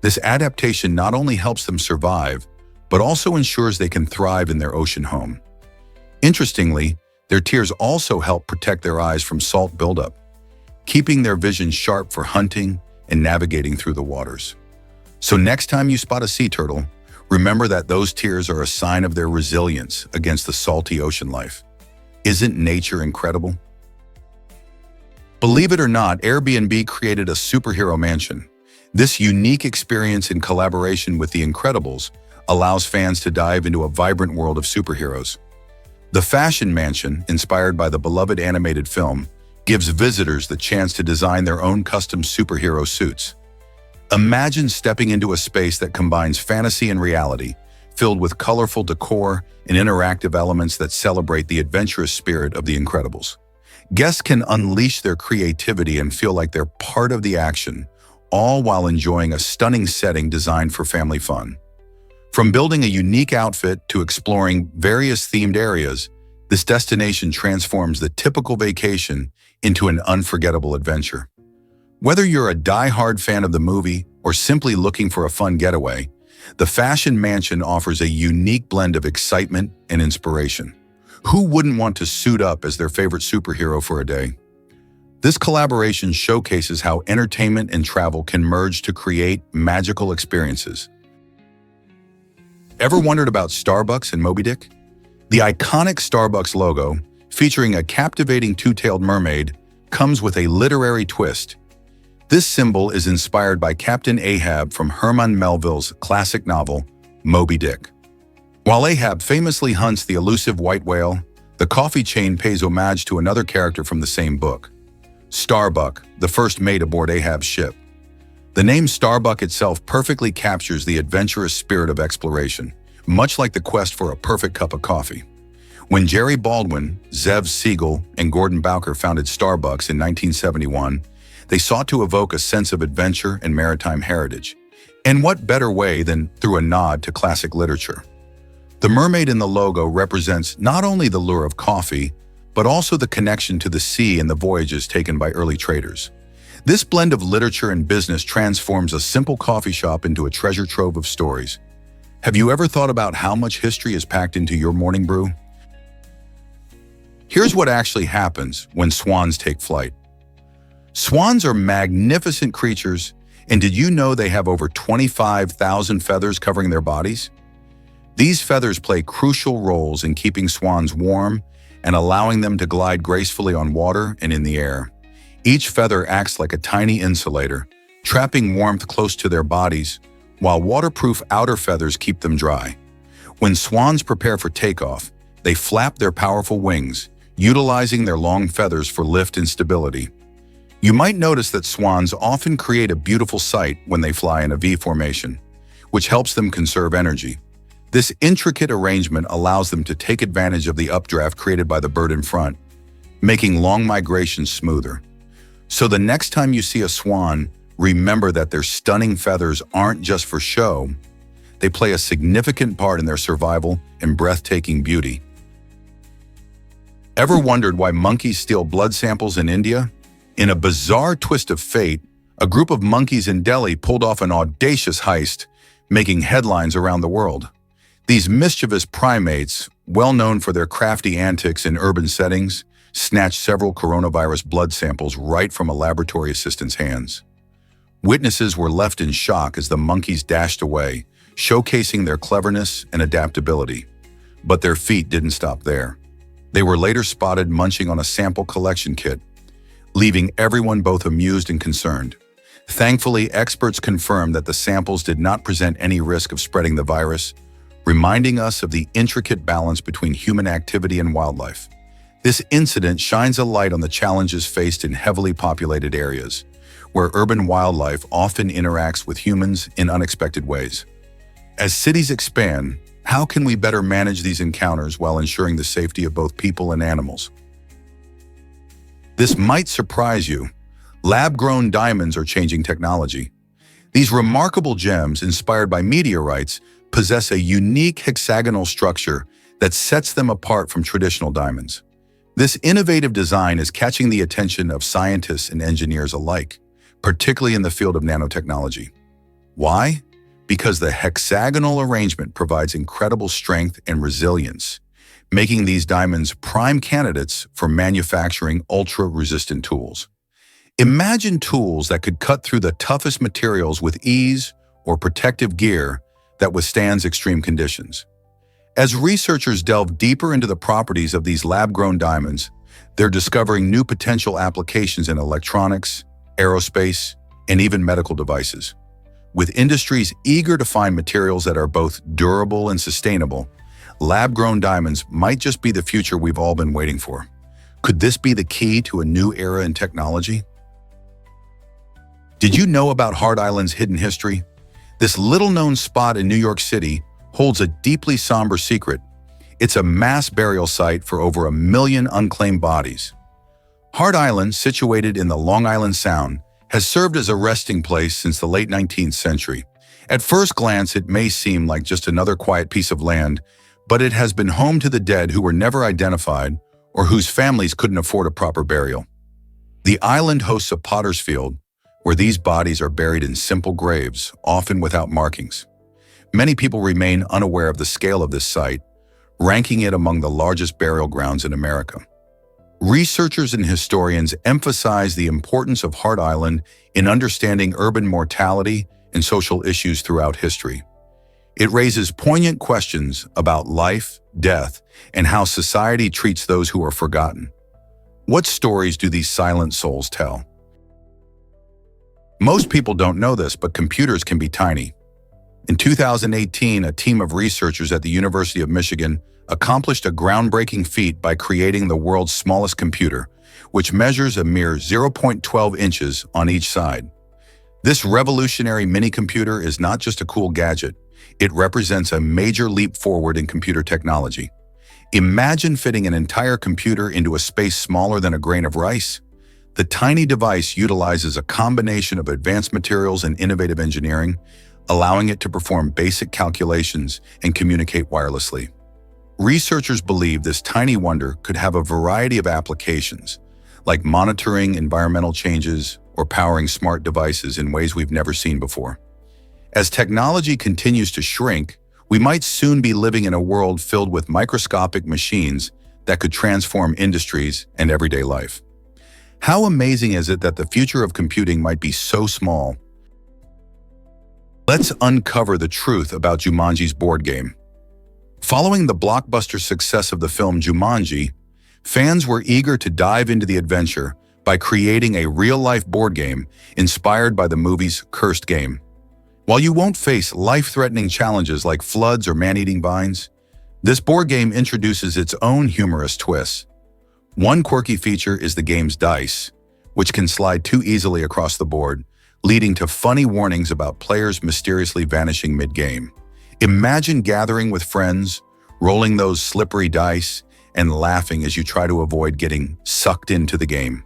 This adaptation not only helps them survive, but also ensures they can thrive in their ocean home. Interestingly, their tears also help protect their eyes from salt buildup, keeping their vision sharp for hunting and navigating through the waters. So next time you spot a sea turtle, remember that those tears are a sign of their resilience against the salty ocean life. Isn't nature incredible? Believe it or not, Airbnb created a superhero mansion. This unique experience in collaboration with The Incredibles allows fans to dive into a vibrant world of superheroes. The Fashion Mansion, inspired by the beloved animated film, gives visitors the chance to design their own custom superhero suits. Imagine stepping into a space that combines fantasy and reality, filled with colorful decor and interactive elements that celebrate the adventurous spirit of The Incredibles. Guests can unleash their creativity and feel like they're part of the action, all while enjoying a stunning setting designed for family fun. From building a unique outfit to exploring various themed areas, this destination transforms the typical vacation into an unforgettable adventure. Whether you're a die-hard fan of the movie or simply looking for a fun getaway, the Fashion Mansion offers a unique blend of excitement and inspiration. Who wouldn't want to suit up as their favorite superhero for a day? This collaboration showcases how entertainment and travel can merge to create magical experiences. Ever wondered about Starbucks and Moby Dick? The iconic Starbucks logo, featuring a captivating two-tailed mermaid, comes with a literary twist. This symbol is inspired by Captain Ahab from Herman Melville's classic novel, Moby Dick. While Ahab famously hunts the elusive white whale, the coffee chain pays homage to another character from the same book, Starbuck, the first mate aboard Ahab's ship. The name Starbuck itself perfectly captures the adventurous spirit of exploration, much like the quest for a perfect cup of coffee. When Jerry Baldwin, Zev Siegel, and Gordon Bowker founded Starbucks in 1971, they sought to evoke a sense of adventure and maritime heritage. And what better way than through a nod to classic literature? The mermaid in the logo represents not only the lure of coffee, but also the connection to the sea and the voyages taken by early traders. This blend of literature and business transforms a simple coffee shop into a treasure trove of stories. Have you ever thought about how much history is packed into your morning brew? Here's what actually happens when swans take flight. Swans are magnificent creatures, and did you know they have over 25,000 feathers covering their bodies? These feathers play crucial roles in keeping swans warm and allowing them to glide gracefully on water and in the air. Each feather acts like a tiny insulator, trapping warmth close to their bodies, while waterproof outer feathers keep them dry. When swans prepare for takeoff, they flap their powerful wings, utilizing their long feathers for lift and stability. You might notice that swans often create a beautiful sight when they fly in a V formation, which helps them conserve energy. This intricate arrangement allows them to take advantage of the updraft created by the bird in front, making long migrations smoother. So the next time you see a swan, remember that their stunning feathers aren't just for show. They play a significant part in their survival and breathtaking beauty. Ever wondered why monkeys steal blood samples in India? In a bizarre twist of fate, a group of monkeys in Delhi pulled off an audacious heist, making headlines around the world. These mischievous primates, well known for their crafty antics in urban settings, snatched several coronavirus blood samples right from a laboratory assistant's hands. Witnesses were left in shock as the monkeys dashed away, showcasing their cleverness and adaptability. But their feat didn't stop there. They were later spotted munching on a sample collection kit, leaving everyone both amused and concerned. Thankfully, experts confirmed that the samples did not present any risk of spreading the virus, reminding us of the intricate balance between human activity and wildlife. This incident shines a light on the challenges faced in heavily populated areas, where urban wildlife often interacts with humans in unexpected ways. As cities expand, how can we better manage these encounters while ensuring the safety of both people and animals? This might surprise you. Lab-grown diamonds are changing technology. These remarkable gems, inspired by meteorites, possess a unique hexagonal structure that sets them apart from traditional diamonds. This innovative design is catching the attention of scientists and engineers alike, particularly in the field of nanotechnology. Why? Because the hexagonal arrangement provides incredible strength and resilience, making these diamonds prime candidates for manufacturing ultra-resistant tools. Imagine tools that could cut through the toughest materials with ease, or protective gear that withstands extreme conditions. As researchers delve deeper into the properties of these lab-grown diamonds, they're discovering new potential applications in electronics, aerospace, and even medical devices. With industries eager to find materials that are both durable and sustainable, lab-grown diamonds might just be the future we've all been waiting for. Could this be the key to a new era in technology? Did you know about Hart Island's hidden history? This little-known spot in New York City holds a deeply somber secret. It's a mass burial site for over 1 million unclaimed bodies. Hart Island, situated in the Long Island Sound, has served as a resting place since the late 19th century. At first glance, it may seem like just another quiet piece of land, but it has been home to the dead who were never identified or whose families couldn't afford a proper burial. The island hosts a potter's field, where these bodies are buried in simple graves, often without markings. Many people remain unaware of the scale of this site, ranking it among the largest burial grounds in America. Researchers and historians emphasize the importance of Hart Island in understanding urban mortality and social issues throughout history. It raises poignant questions about life, death, and how society treats those who are forgotten. What stories do these silent souls tell? Most people don't know this, but computers can be tiny. In 2018, a team of researchers at the University of Michigan accomplished a groundbreaking feat by creating the world's smallest computer, which measures a mere 0.12 inches on each side. This revolutionary mini-computer is not just a cool gadget, it represents a major leap forward in computer technology. Imagine fitting an entire computer into a space smaller than a grain of rice. The tiny device utilizes a combination of advanced materials and innovative engineering, allowing it to perform basic calculations and communicate wirelessly. Researchers believe this tiny wonder could have a variety of applications, like monitoring environmental changes or powering smart devices in ways we've never seen before. As technology continues to shrink, we might soon be living in a world filled with microscopic machines that could transform industries and everyday life. How amazing is it that the future of computing might be so small? Let's uncover the truth about Jumanji's board game. Following the blockbuster success of the film Jumanji, fans were eager to dive into the adventure by creating a real-life board game inspired by the movie's cursed game. While you won't face life-threatening challenges like floods or man-eating vines, this board game introduces its own humorous twists. One quirky feature is the game's dice, which can slide too easily across the board, leading to funny warnings about players mysteriously vanishing mid-game. Imagine gathering with friends, rolling those slippery dice, and laughing as you try to avoid getting sucked into the game.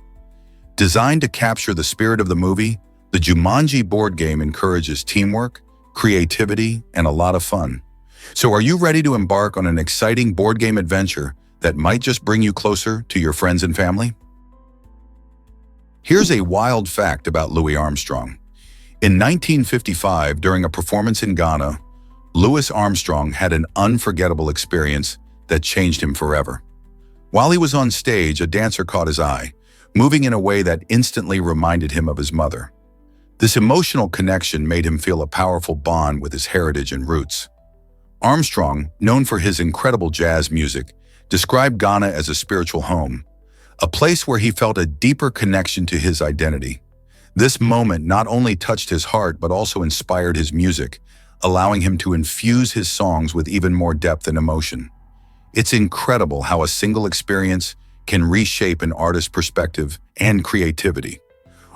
Designed to capture the spirit of the movie, the Jumanji board game encourages teamwork, creativity, and a lot of fun. So are you ready to embark on an exciting board game adventure that might just bring you closer to your friends and family? Here's a wild fact about Louis Armstrong. In 1955, during a performance in Ghana, Louis Armstrong had an unforgettable experience that changed him forever. While he was on stage, a dancer caught his eye, moving in a way that instantly reminded him of his mother. This emotional connection made him feel a powerful bond with his heritage and roots. Armstrong, known for his incredible jazz music, described Ghana as a spiritual home, a place where he felt a deeper connection to his identity. This moment not only touched his heart but also inspired his music, allowing him to infuse his songs with even more depth and emotion. It's incredible how a single experience can reshape an artist's perspective and creativity.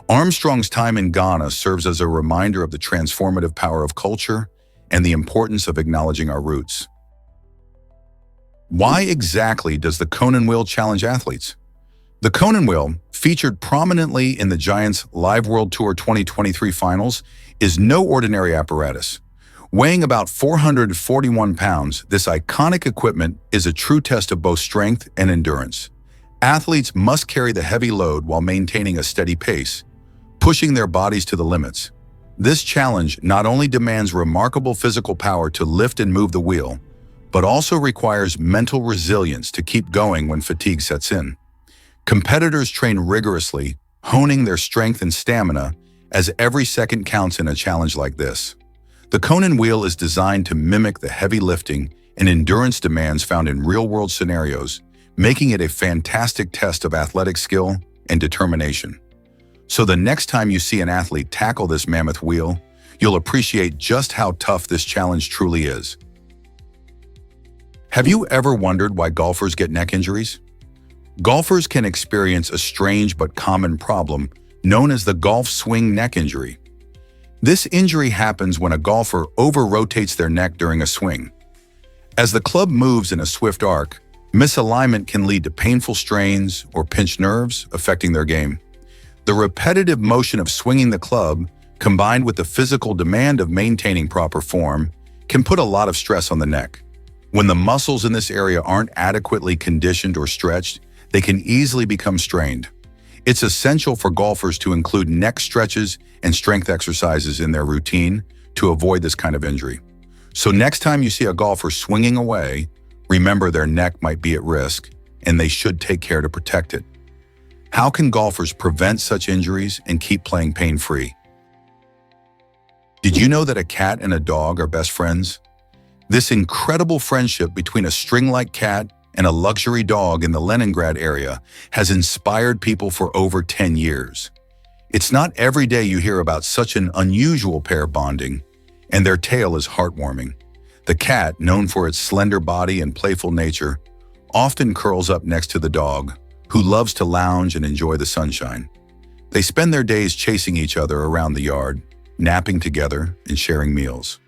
Armstrong's time in Ghana serves as a reminder of the transformative power of culture and the importance of acknowledging our roots. Why exactly does the Conan Wheel challenge athletes? The Conan Wheel, featured prominently in the Giants' Live World Tour 2023 finals, is no ordinary apparatus. Weighing about 441 pounds, this iconic equipment is a true test of both strength and endurance. Athletes must carry the heavy load while maintaining a steady pace, pushing their bodies to the limits. This challenge not only demands remarkable physical power to lift and move the wheel, but also requires mental resilience to keep going when fatigue sets in. Competitors train rigorously, honing their strength and stamina, as every second counts in a challenge like this. The Conan Wheel is designed to mimic the heavy lifting and endurance demands found in real-world scenarios, making it a fantastic test of athletic skill and determination. So the next time you see an athlete tackle this mammoth wheel, you'll appreciate just how tough this challenge truly is. Have you ever wondered why golfers get neck injuries? Golfers can experience a strange but common problem known as the golf swing neck injury. This injury happens when a golfer over-rotates their neck during a swing. As the club moves in a swift arc, misalignment can lead to painful strains or pinched nerves, affecting their game. The repetitive motion of swinging the club, combined with the physical demand of maintaining proper form, can put a lot of stress on the neck. When the muscles in this area aren't adequately conditioned or stretched, they can easily become strained. It's essential for golfers to include neck stretches and strength exercises in their routine to avoid this kind of injury. So next time you see a golfer swinging away, remember their neck might be at risk, and they should take care to protect it. How can golfers prevent such injuries and keep playing pain-free? Did you know that a cat and a dog are best friends? This incredible friendship between a string-like cat and a luxury dog in the Leningrad area has inspired people for over 10 years. It's not every day you hear about such an unusual pair bonding, and their tale is heartwarming. The cat, known for its slender body and playful nature, often curls up next to the dog, who loves to lounge and enjoy the sunshine. They spend their days chasing each other around the yard, napping together and sharing meals.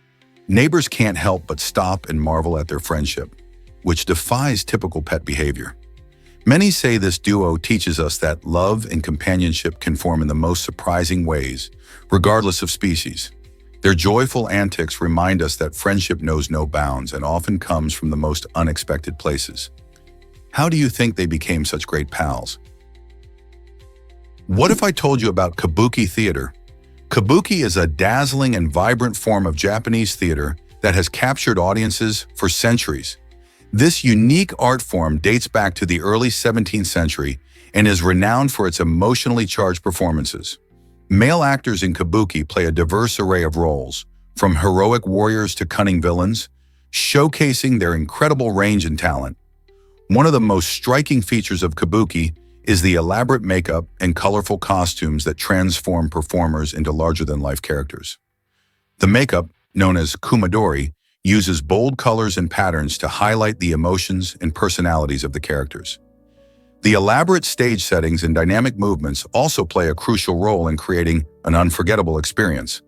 Neighbors can't help but stop and marvel at their friendship, which defies typical pet behavior. Many say this duo teaches us that love and companionship can form in the most surprising ways, regardless of species. Their joyful antics remind us that friendship knows no bounds and often comes from the most unexpected places. How do you think they became such great pals? What if I told you about Kabuki theater? Kabuki is a dazzling and vibrant form of Japanese theater that has captured audiences for centuries. This unique art form dates back to the early 17th century and is renowned for its emotionally charged performances. Male actors in Kabuki play a diverse array of roles, from heroic warriors to cunning villains, showcasing their incredible range and talent. One of the most striking features of Kabuki is the elaborate makeup and colorful costumes that transform performers into larger-than-life characters. The makeup, known as kumadori, uses bold colors and patterns to highlight the emotions and personalities of the characters. The elaborate stage settings and dynamic movements also play a crucial role in creating an unforgettable experience.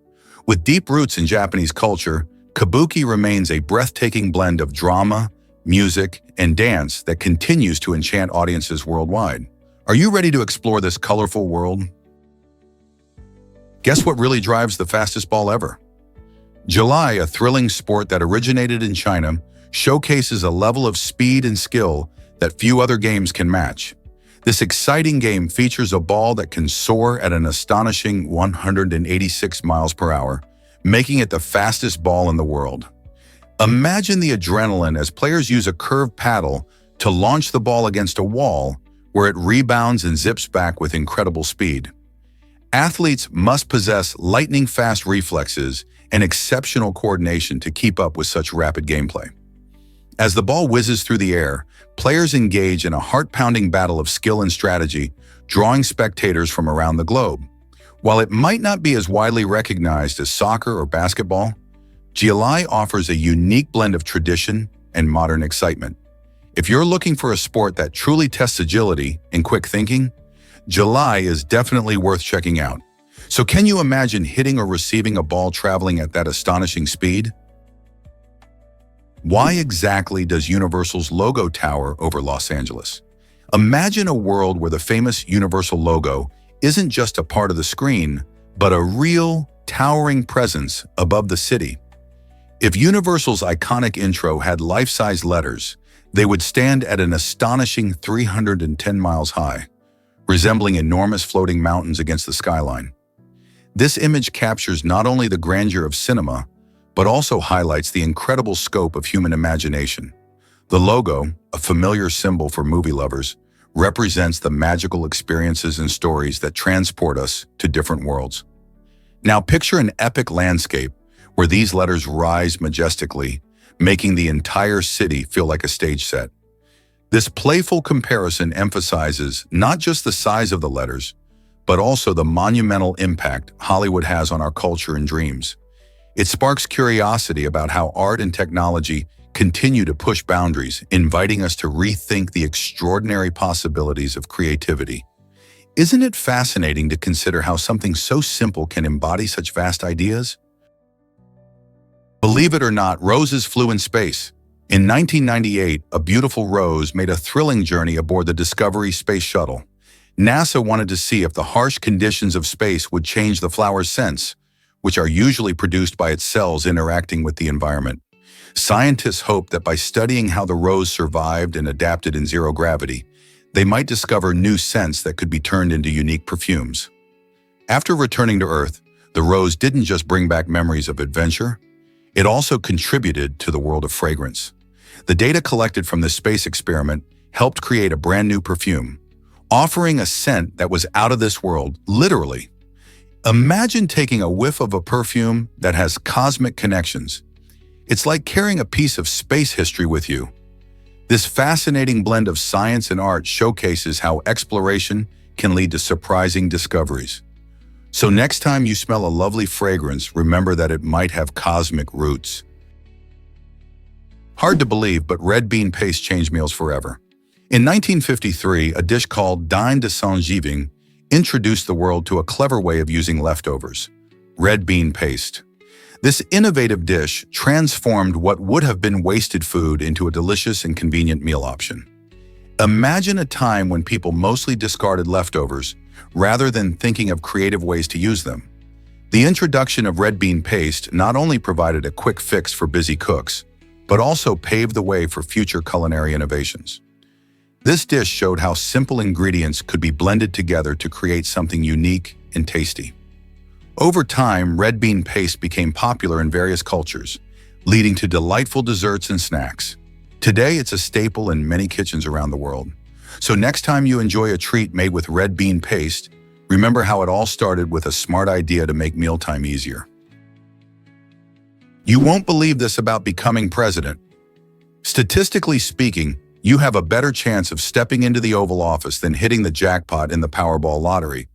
With deep roots in Japanese culture, Kabuki remains a breathtaking blend of drama, music, and dance that continues to enchant audiences worldwide. Are you ready to explore this colorful world? Guess what really drives the fastest ball ever? July, a thrilling sport that originated in China, showcases a level of speed and skill that few other games can match. This exciting game features a ball that can soar at an astonishing 186 miles per hour, making it the fastest ball in the world. Imagine the adrenaline as players use a curved paddle to launch the ball against a wall where it rebounds and zips back with incredible speed. Athletes must possess lightning-fast reflexes and exceptional coordination to keep up with such rapid gameplay. As the ball whizzes through the air, players engage in a heart-pounding battle of skill and strategy, drawing spectators from around the globe. While it might not be as widely recognized as soccer or basketball, Ballet offers a unique blend of tradition and modern excitement. If you're looking for a sport that truly tests agility and quick thinking, Ballet is definitely worth checking out. So can you imagine hitting or receiving a ball traveling at that astonishing speed? Why exactly does Universal's logo tower over Los Angeles? Imagine a world where the famous Universal logo isn't just a part of the screen, but a real, towering presence above the city. If Universal's iconic intro had life-size letters, they would stand at an astonishing 310 miles high, resembling enormous floating mountains against the skyline. This image captures not only the grandeur of cinema, but also highlights the incredible scope of human imagination. The logo, a familiar symbol for movie lovers, represents the magical experiences and stories that transport us to different worlds. Now picture an epic landscape where these letters rise majestically, making the entire city feel like a stage set. This playful comparison emphasizes not just the size of the letters, but also the monumental impact Hollywood has on our culture and dreams. It sparks curiosity about how art and technology continue to push boundaries, inviting us to rethink the extraordinary possibilities of creativity. Isn't it fascinating to consider how something so simple can embody such vast ideas? Believe it or not, roses flew in space. In 1998, a beautiful rose made a thrilling journey aboard the Discovery space shuttle. NASA wanted to see if the harsh conditions of space would change the flower's scents, which are usually produced by its cells interacting with the environment. Scientists hoped that by studying how the rose survived and adapted in zero gravity, they might discover new scents that could be turned into unique perfumes. After returning to Earth, the rose didn't just bring back memories of adventure, it also contributed to the world of fragrance. The data collected from this space experiment helped create a brand new perfume, offering a scent that was out of this world, literally. Imagine taking a whiff of a perfume that has cosmic connections. It's like carrying a piece of space history with you. This fascinating blend of science and art showcases how exploration can lead to surprising discoveries. So next time you smell a lovely fragrance, remember that it might have cosmic roots. Hard to believe, but red bean paste changed meals forever. In 1953, a dish called dinde de Saint-Giving introduced the world to a clever way of using leftovers, red bean paste. This innovative dish transformed what would have been wasted food into a delicious and convenient meal option. Imagine a time when people mostly discarded leftovers rather than thinking of creative ways to use them. The introduction of red bean paste not only provided a quick fix for busy cooks, but also paved the way for future culinary innovations. This dish showed how simple ingredients could be blended together to create something unique and tasty. Over time, red bean paste became popular in various cultures, leading to delightful desserts and snacks. Today, it's a staple in many kitchens around the world. So next time you enjoy a treat made with red bean paste, remember how it all started with a smart idea to make mealtime easier. You won't believe this about becoming president. Statistically speaking, you have a better chance of stepping into the Oval Office than hitting the jackpot in the Powerball lottery.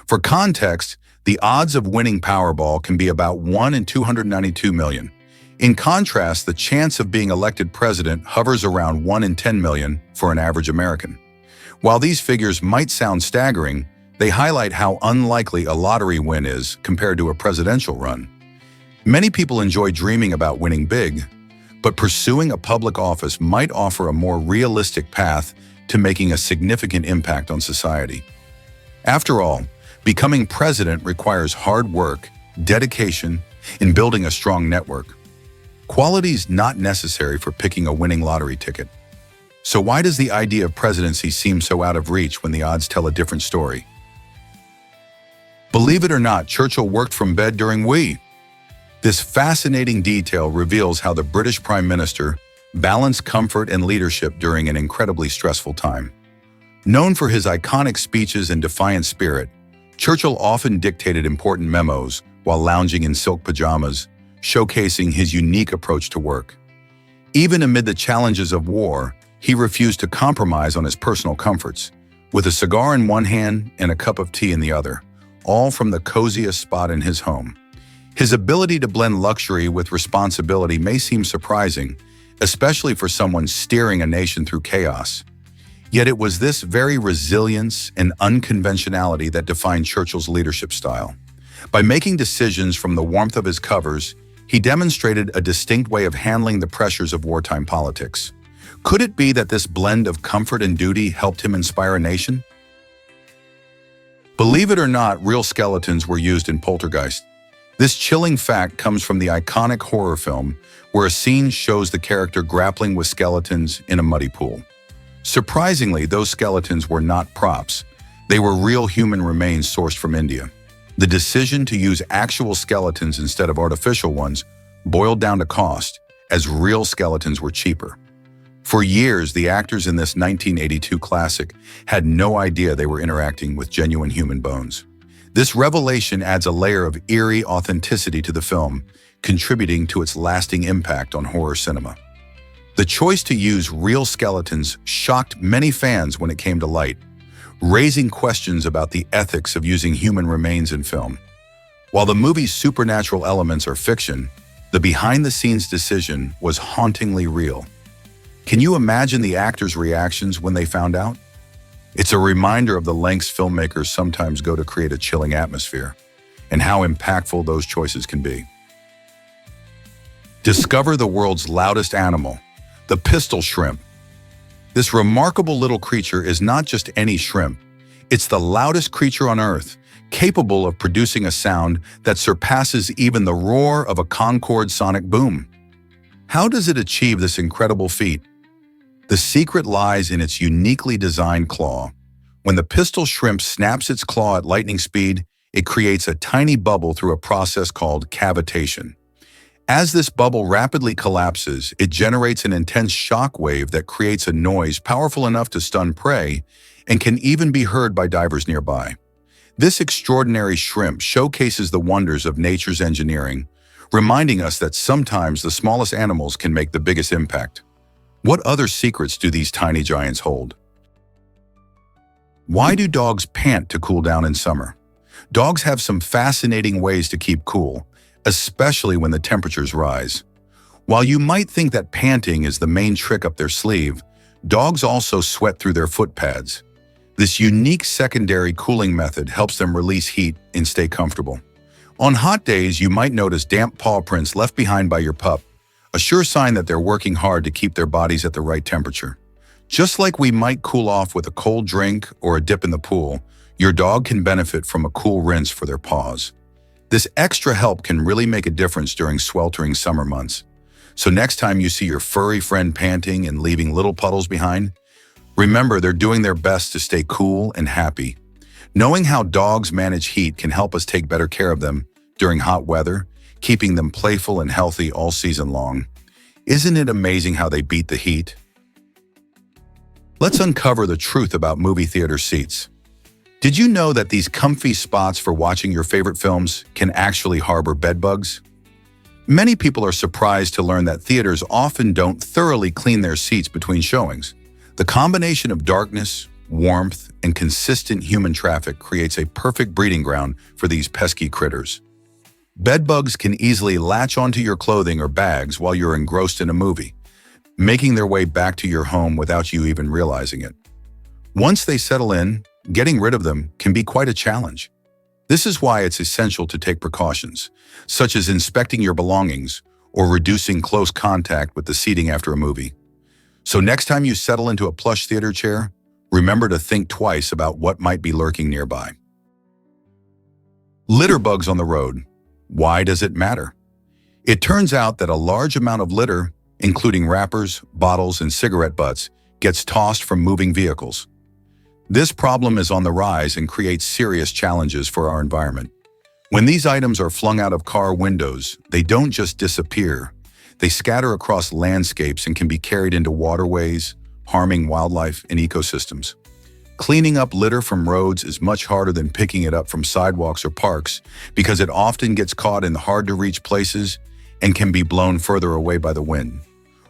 For context, the odds of winning Powerball can be about 1 in 292 million. In contrast, the chance of being elected president hovers around 1 in 10 million for an average American. While these figures might sound staggering, they highlight how unlikely a lottery win is compared to a presidential run. Many people enjoy dreaming about winning big, but pursuing a public office might offer a more realistic path to making a significant impact on society. After all, becoming president requires hard work, dedication, and building a strong network. Qualities not necessary for picking a winning lottery ticket. So why does the idea of presidency seem so out of reach when the odds tell a different story? Believe it or not, Churchill worked from bed during Wii. This fascinating detail reveals how the British Prime Minister balanced comfort and leadership during an incredibly stressful time. Known for his iconic speeches and defiant spirit, Churchill often dictated important memos while lounging in silk pajamas, showcasing his unique approach to work. Even amid the challenges of war, he refused to compromise on his personal comforts, with a cigar in one hand and a cup of tea in the other, all from the coziest spot in his home. His ability to blend luxury with responsibility may seem surprising, especially for someone steering a nation through chaos. Yet it was this very resilience and unconventionality that defined Churchill's leadership style. By making decisions from the warmth of his covers, he demonstrated a distinct way of handling the pressures of wartime politics. Could it be that this blend of comfort and duty helped him inspire a nation? Believe it or not, real skeletons were used in Poltergeist. This chilling fact comes from the iconic horror film, where a scene shows the character grappling with skeletons in a muddy pool. Surprisingly, those skeletons were not props. They were real human remains sourced from India. The decision to use actual skeletons instead of artificial ones boiled down to cost, as real skeletons were cheaper. For years, the actors in this 1982 classic had no idea they were interacting with genuine human bones. This revelation adds a layer of eerie authenticity to the film, contributing to its lasting impact on horror cinema. The choice to use real skeletons shocked many fans when it came to light, raising questions about the ethics of using human remains in film. While the movie's supernatural elements are fiction, the behind-the-scenes decision was hauntingly real. Can you imagine the actors' reactions when they found out? It's a reminder of the lengths filmmakers sometimes go to create a chilling atmosphere, and how impactful those choices can be. Discover the world's loudest animal, the pistol shrimp. This remarkable little creature is not just any shrimp. It's the loudest creature on Earth, capable of producing a sound that surpasses even the roar of a Concorde sonic boom. How does it achieve this incredible feat? The secret lies in its uniquely designed claw. When the pistol shrimp snaps its claw at lightning speed, it creates a tiny bubble through a process called cavitation. As this bubble rapidly collapses, it generates an intense shock wave that creates a noise powerful enough to stun prey and can even be heard by divers nearby. This extraordinary shrimp showcases the wonders of nature's engineering, reminding us that sometimes the smallest animals can make the biggest impact. What other secrets do these tiny giants hold? Why do dogs pant to cool down in summer? Dogs have some fascinating ways to keep cool, especially when the temperatures rise. While you might think that panting is the main trick up their sleeve, dogs also sweat through their foot pads. This unique secondary cooling method helps them release heat and stay comfortable. On hot days, you might notice damp paw prints left behind by your pup, a sure sign that they're working hard to keep their bodies at the right temperature. Just like we might cool off with a cold drink or a dip in the pool, your dog can benefit from a cool rinse for their paws. This extra help can really make a difference during sweltering summer months. So next time you see your furry friend panting and leaving little puddles behind, remember they're doing their best to stay cool and happy. Knowing how dogs manage heat can help us take better care of them during hot weather, keeping them playful and healthy all season long. Isn't it amazing how they beat the heat? Let's uncover the truth about movie theater seats. Did you know that these comfy spots for watching your favorite films can actually harbor bedbugs? Many people are surprised to learn that theaters often don't thoroughly clean their seats between showings. The combination of darkness, warmth, and consistent human traffic creates a perfect breeding ground for these pesky critters. Bedbugs can easily latch onto your clothing or bags while you're engrossed in a movie, making their way back to your home without you even realizing it. Once they settle in, getting rid of them can be quite a challenge. This is why it's essential to take precautions, such as inspecting your belongings or reducing close contact with the seating after a movie. So next time you settle into a plush theater chair, remember to think twice about what might be lurking nearby. Litter bugs on the road. Why does it matter? It turns out that a large amount of litter, including wrappers, bottles, and cigarette butts, gets tossed from moving vehicles. This problem is on the rise and creates serious challenges for our environment. When these items are flung out of car windows, they don't just disappear. They scatter across landscapes and can be carried into waterways, harming wildlife and ecosystems. Cleaning up litter from roads is much harder than picking it up from sidewalks or parks because it often gets caught in hard-to-reach places and can be blown further away by the wind.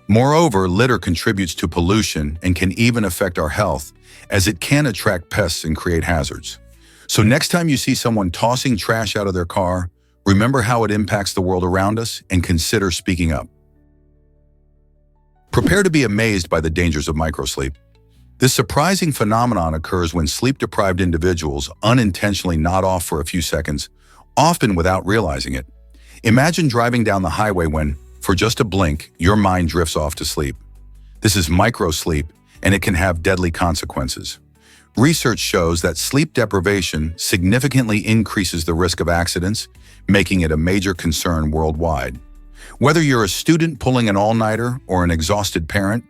Moreover, litter contributes to pollution and can even affect our health, as it can attract pests and create hazards. So next time you see someone tossing trash out of their car, remember how it impacts the world around us and consider speaking up. Prepare to be amazed by the dangers of microsleep. This surprising phenomenon occurs when sleep-deprived individuals unintentionally nod off for a few seconds, often without realizing it. Imagine driving down the highway when, for just a blink, your mind drifts off to sleep. This is microsleep, and it can have deadly consequences. Research shows that sleep deprivation significantly increases the risk of accidents, making it a major concern worldwide. Whether you're a student pulling an all-nighter or an exhausted parent,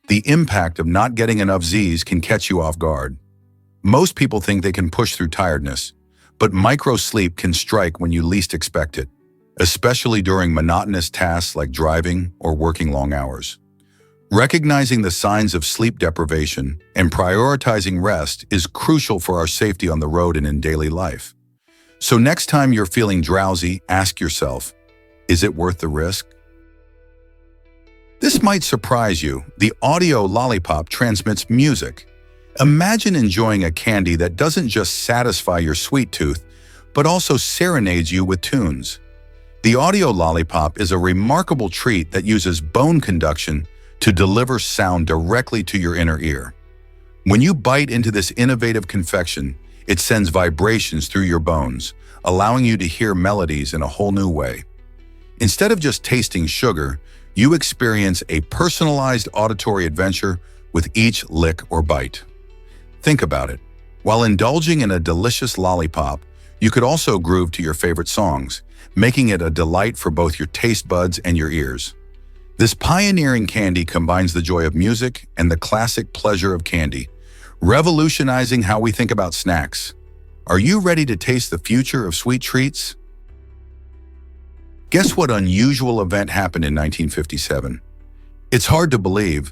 the impact of not getting enough Z's can catch you off guard. Most people think they can push through tiredness, but microsleep can strike when you least expect it, especially during monotonous tasks like driving or working long hours. Recognizing the signs of sleep deprivation and prioritizing rest is crucial for our safety on the road and in daily life. So next time you're feeling drowsy, ask yourself, is it worth the risk? This might surprise you. The audio lollipop transmits music. Imagine enjoying a candy that doesn't just satisfy your sweet tooth, but also serenades you with tunes. The audio lollipop is a remarkable treat that uses bone conduction to deliver sound directly to your inner ear. When you bite into this innovative confection, it sends vibrations through your bones, allowing you to hear melodies in a whole new way. Instead of just tasting sugar, you experience a personalized auditory adventure with each lick or bite. Think about it. While indulging in a delicious lollipop, you could also groove to your favorite songs, making it a delight for both your taste buds and your ears. This pioneering candy combines the joy of music and the classic pleasure of candy, revolutionizing how we think about snacks. Are you ready to taste the future of sweet treats? Guess what unusual event happened in 1957? It's hard to believe,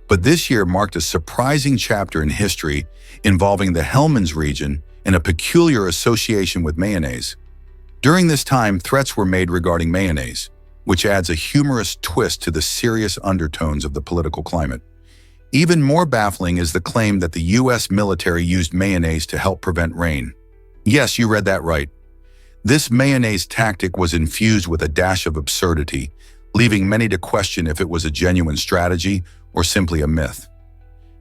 but this year marked a surprising chapter in history involving the Hellmann's region and a peculiar association with mayonnaise. During this time, threats were made regarding mayonnaise, which adds a humorous twist to the serious undertones of the political climate. Even more baffling is the claim that the U.S. military used mayonnaise to help prevent rain. Yes, you read that right. This mayonnaise tactic was infused with a dash of absurdity, leaving many to question if it was a genuine strategy or simply a myth.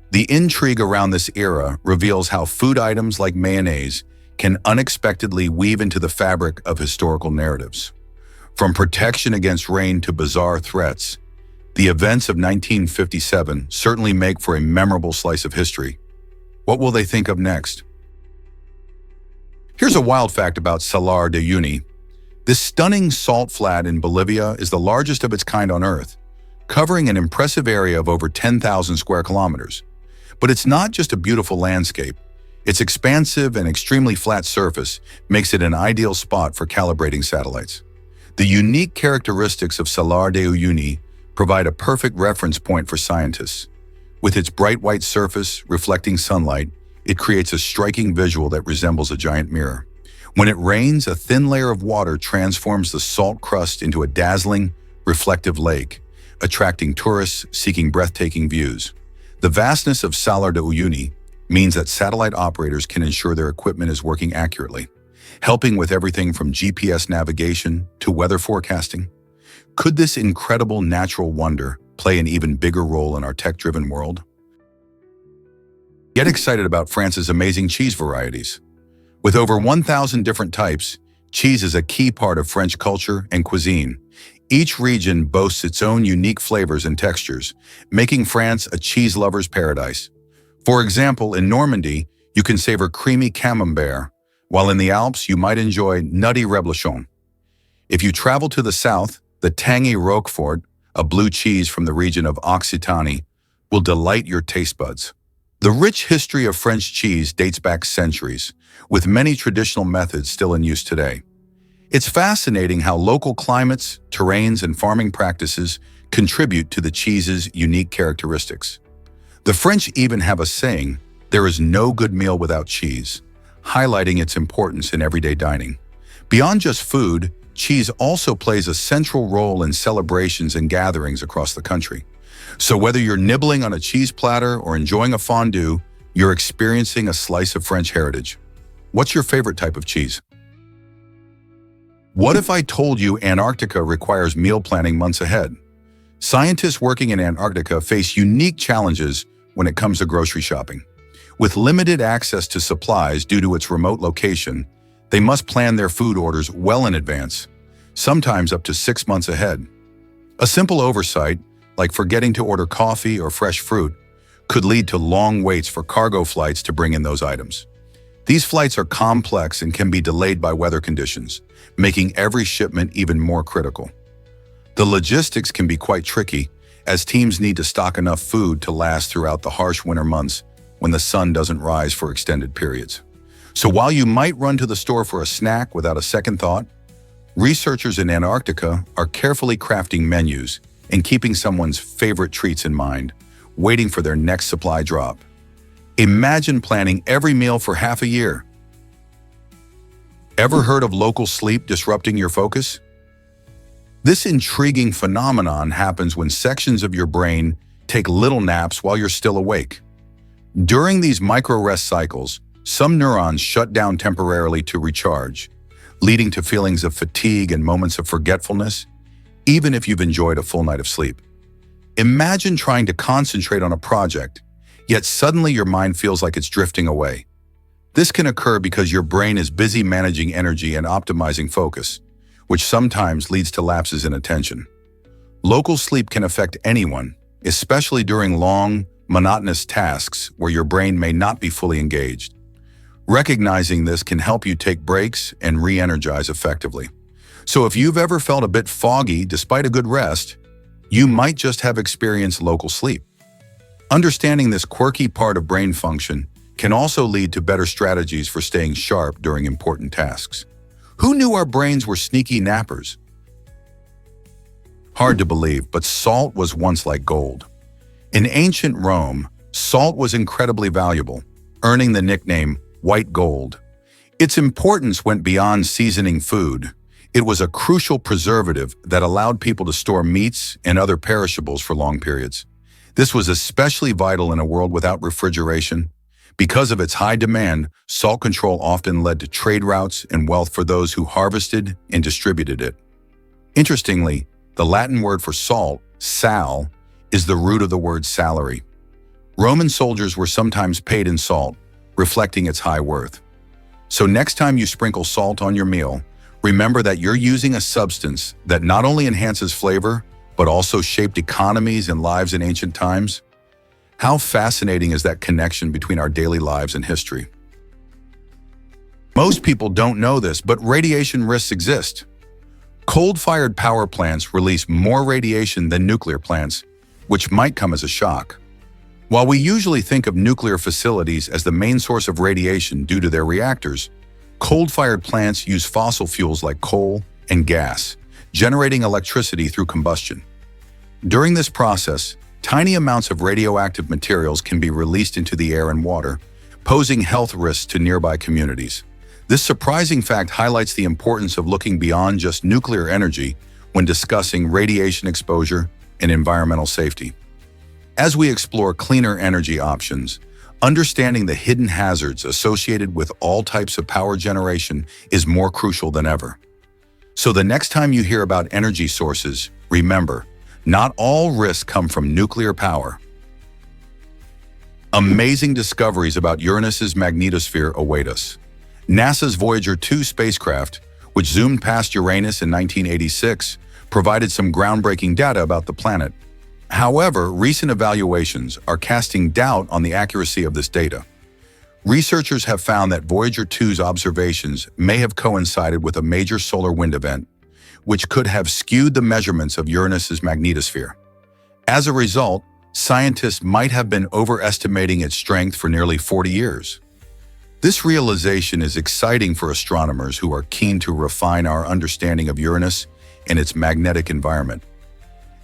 The intrigue around this era reveals how food items like mayonnaise can unexpectedly weave into the fabric of historical narratives. From protection against rain to bizarre threats, the events of 1957 certainly make for a memorable slice of history. What will they think of next? Here's a wild fact about Salar de Uyuni. This stunning salt flat in Bolivia is the largest of its kind on Earth, covering an impressive area of over 10,000 square kilometers. But it's not just a beautiful landscape. Its expansive and extremely flat surface makes it an ideal spot for calibrating satellites. The unique characteristics of Salar de Uyuni provide a perfect reference point for scientists. With its bright white surface reflecting sunlight, it creates a striking visual that resembles a giant mirror. When it rains, a thin layer of water transforms the salt crust into a dazzling, reflective lake, attracting tourists seeking breathtaking views. The vastness of Salar de Uyuni means that satellite operators can ensure their equipment is working accurately, helping with everything from GPS navigation to weather forecasting. Could this incredible natural wonder play an even bigger role in our tech-driven world? Get excited about France's amazing cheese varieties. With over 1,000 different types, cheese is a key part of French culture and cuisine. Each region boasts its own unique flavors and textures, making France a cheese lover's paradise. For example, in Normandy, you can savor creamy camembert, while in the Alps, you might enjoy nutty reblochon. If you travel to the south, the tangy Roquefort, a blue cheese from the region of Occitanie, will delight your taste buds. The rich history of French cheese dates back centuries, with many traditional methods still in use today. It's fascinating how local climates, terrains, and farming practices contribute to the cheese's unique characteristics. The French even have a saying, "There is no good meal without cheese," highlighting its importance in everyday dining. Beyond just food, cheese also plays a central role in celebrations and gatherings across the country. So whether you're nibbling on a cheese platter or enjoying a fondue, you're experiencing a slice of French heritage. What's your favorite type of cheese? What if I told you Antarctica requires meal planning months ahead? Scientists working in Antarctica face unique challenges when it comes to grocery shopping. With limited access to supplies due to its remote location, they must plan their food orders well in advance, sometimes up to 6 months ahead. A simple oversight, like forgetting to order coffee or fresh fruit, could lead to long waits for cargo flights to bring in those items. These flights are complex and can be delayed by weather conditions, making every shipment even more critical. The logistics can be quite tricky, as teams need to stock enough food to last throughout the harsh winter months when the sun doesn't rise for extended periods. So while you might run to the store for a snack without a second thought, researchers in Antarctica are carefully crafting menus and keeping someone's favorite treats in mind, waiting for their next supply drop. Imagine planning every meal for half a year. Ever heard of local sleep disrupting your focus? This intriguing phenomenon happens when sections of your brain take little naps while you're still awake. During these micro-rest cycles, some neurons shut down temporarily to recharge, leading to feelings of fatigue and moments of forgetfulness, even if you've enjoyed a full night of sleep. Imagine trying to concentrate on a project, yet suddenly your mind feels like it's drifting away. This can occur because your brain is busy managing energy and optimizing focus, which sometimes leads to lapses in attention. Local sleep can affect anyone, especially during long, monotonous tasks where your brain may not be fully engaged. Recognizing this can help you take breaks and re-energize effectively. So if you've ever felt a bit foggy despite a good rest, you might just have experienced local sleep. Understanding this quirky part of brain function can also lead to better strategies for staying sharp during important tasks. Who knew our brains were sneaky nappers? Hard to believe, but salt was once like gold. In ancient Rome, salt was incredibly valuable, earning the nickname white gold. Its importance went beyond seasoning food. It was a crucial preservative that allowed people to store meats and other perishables for long periods. This was especially vital in a world without refrigeration. Because of its high demand, salt control often led to trade routes and wealth for those who harvested and distributed it. Interestingly, the Latin word for salt, sal, is the root of the word salary. Roman soldiers were sometimes paid in salt, reflecting its high worth. So next time you sprinkle salt on your meal, remember that you're using a substance that not only enhances flavor, but also shaped economies and lives in ancient times. How fascinating is that connection between our daily lives and history? Most people don't know this, but radiation risks exist. Coal-fired power plants release more radiation than nuclear plants, which might come as a shock. While we usually think of nuclear facilities as the main source of radiation due to their reactors, coal-fired plants use fossil fuels like coal and gas, generating electricity through combustion. During this process, tiny amounts of radioactive materials can be released into the air and water, posing health risks to nearby communities. This surprising fact highlights the importance of looking beyond just nuclear energy when discussing radiation exposure and environmental safety. As we explore cleaner energy options, understanding the hidden hazards associated with all types of power generation is more crucial than ever. So the next time you hear about energy sources, remember, not all risks come from nuclear power. Amazing discoveries about Uranus's magnetosphere await us. NASA's Voyager 2 spacecraft, which zoomed past Uranus in 1986, provided some groundbreaking data about the planet. However, recent evaluations are casting doubt on the accuracy of this data. Researchers have found that Voyager 2's observations may have coincided with a major solar wind event, which could have skewed the measurements of Uranus's magnetosphere. As a result, scientists might have been overestimating its strength for nearly 40 years. This realization is exciting for astronomers who are keen to refine our understanding of Uranus and its magnetic environment.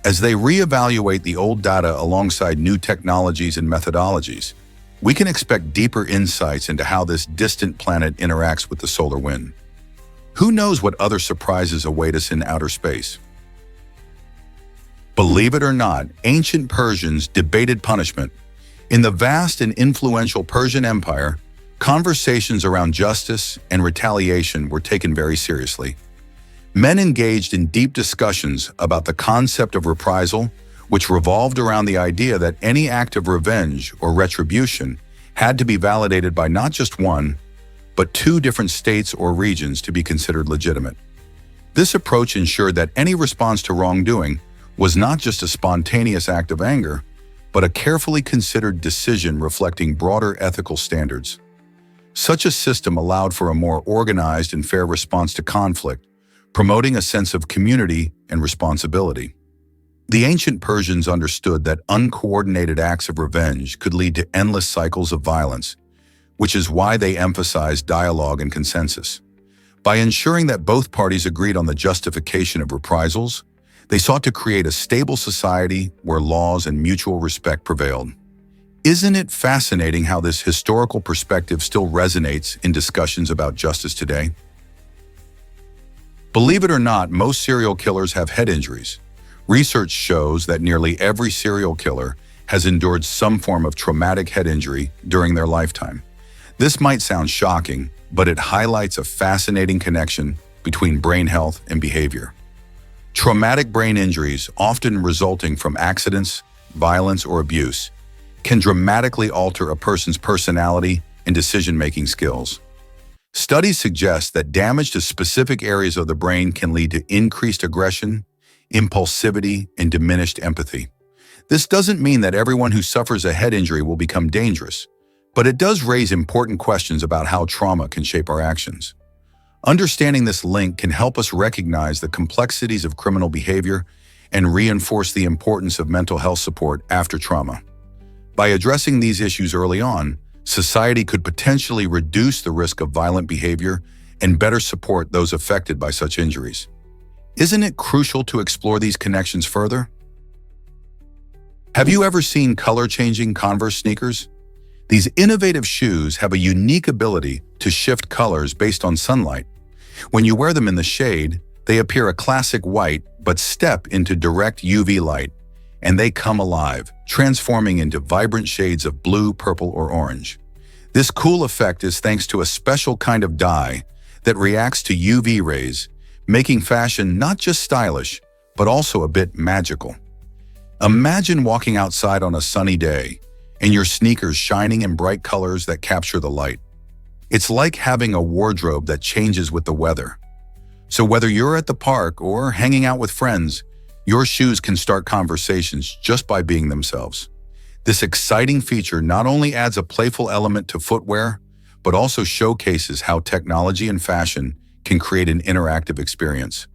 As they reevaluate the old data alongside new technologies and methodologies, we can expect deeper insights into how this distant planet interacts with the solar wind. Who knows what other surprises await us in outer space? Believe it or not, ancient Persians debated punishment. In the vast and influential Persian Empire, conversations around justice and retaliation were taken very seriously. Men engaged in deep discussions about the concept of reprisal, which revolved around the idea that any act of revenge or retribution had to be validated by not just one, but two different states or regions to be considered legitimate. This approach ensured that any response to wrongdoing was not just a spontaneous act of anger, but a carefully considered decision reflecting broader ethical standards. Such a system allowed for a more organized and fair response to conflict, promoting a sense of community and responsibility. The ancient Persians understood that uncoordinated acts of revenge could lead to endless cycles of violence, which is why they emphasized dialogue and consensus. By ensuring that both parties agreed on the justification of reprisals, they sought to create a stable society where laws and mutual respect prevailed. Isn't it fascinating how this historical perspective still resonates in discussions about justice today? Believe it or not, most serial killers have head injuries. Research shows that nearly every serial killer has endured some form of traumatic head injury during their lifetime. This might sound shocking, but it highlights a fascinating connection between brain health and behavior. Traumatic brain injuries, often resulting from accidents, violence, or abuse, can dramatically alter a person's personality and decision-making skills. Studies suggest that damage to specific areas of the brain can lead to increased aggression, impulsivity, and diminished empathy. This doesn't mean that everyone who suffers a head injury will become dangerous, but it does raise important questions about how trauma can shape our actions. Understanding this link can help us recognize the complexities of criminal behavior and reinforce the importance of mental health support after trauma. By addressing these issues early on, society could potentially reduce the risk of violent behavior and better support those affected by such injuries. Isn't it crucial to explore these connections further? Have you ever seen color-changing Converse sneakers? These innovative shoes have a unique ability to shift colors based on sunlight. When you wear them in the shade, they appear a classic white, but step into direct UV light, and they come alive, transforming into vibrant shades of blue, purple, or orange. This cool effect is thanks to a special kind of dye that reacts to UV rays, making fashion not just stylish, but also a bit magical. Imagine walking outside on a sunny day and your sneakers shining in bright colors that capture the light. It's like having a wardrobe that changes with the weather. So whether you're at the park or hanging out with friends, your shoes can start conversations just by being themselves. This exciting feature not only adds a playful element to footwear, but also showcases how technology and fashion can create an interactive experience.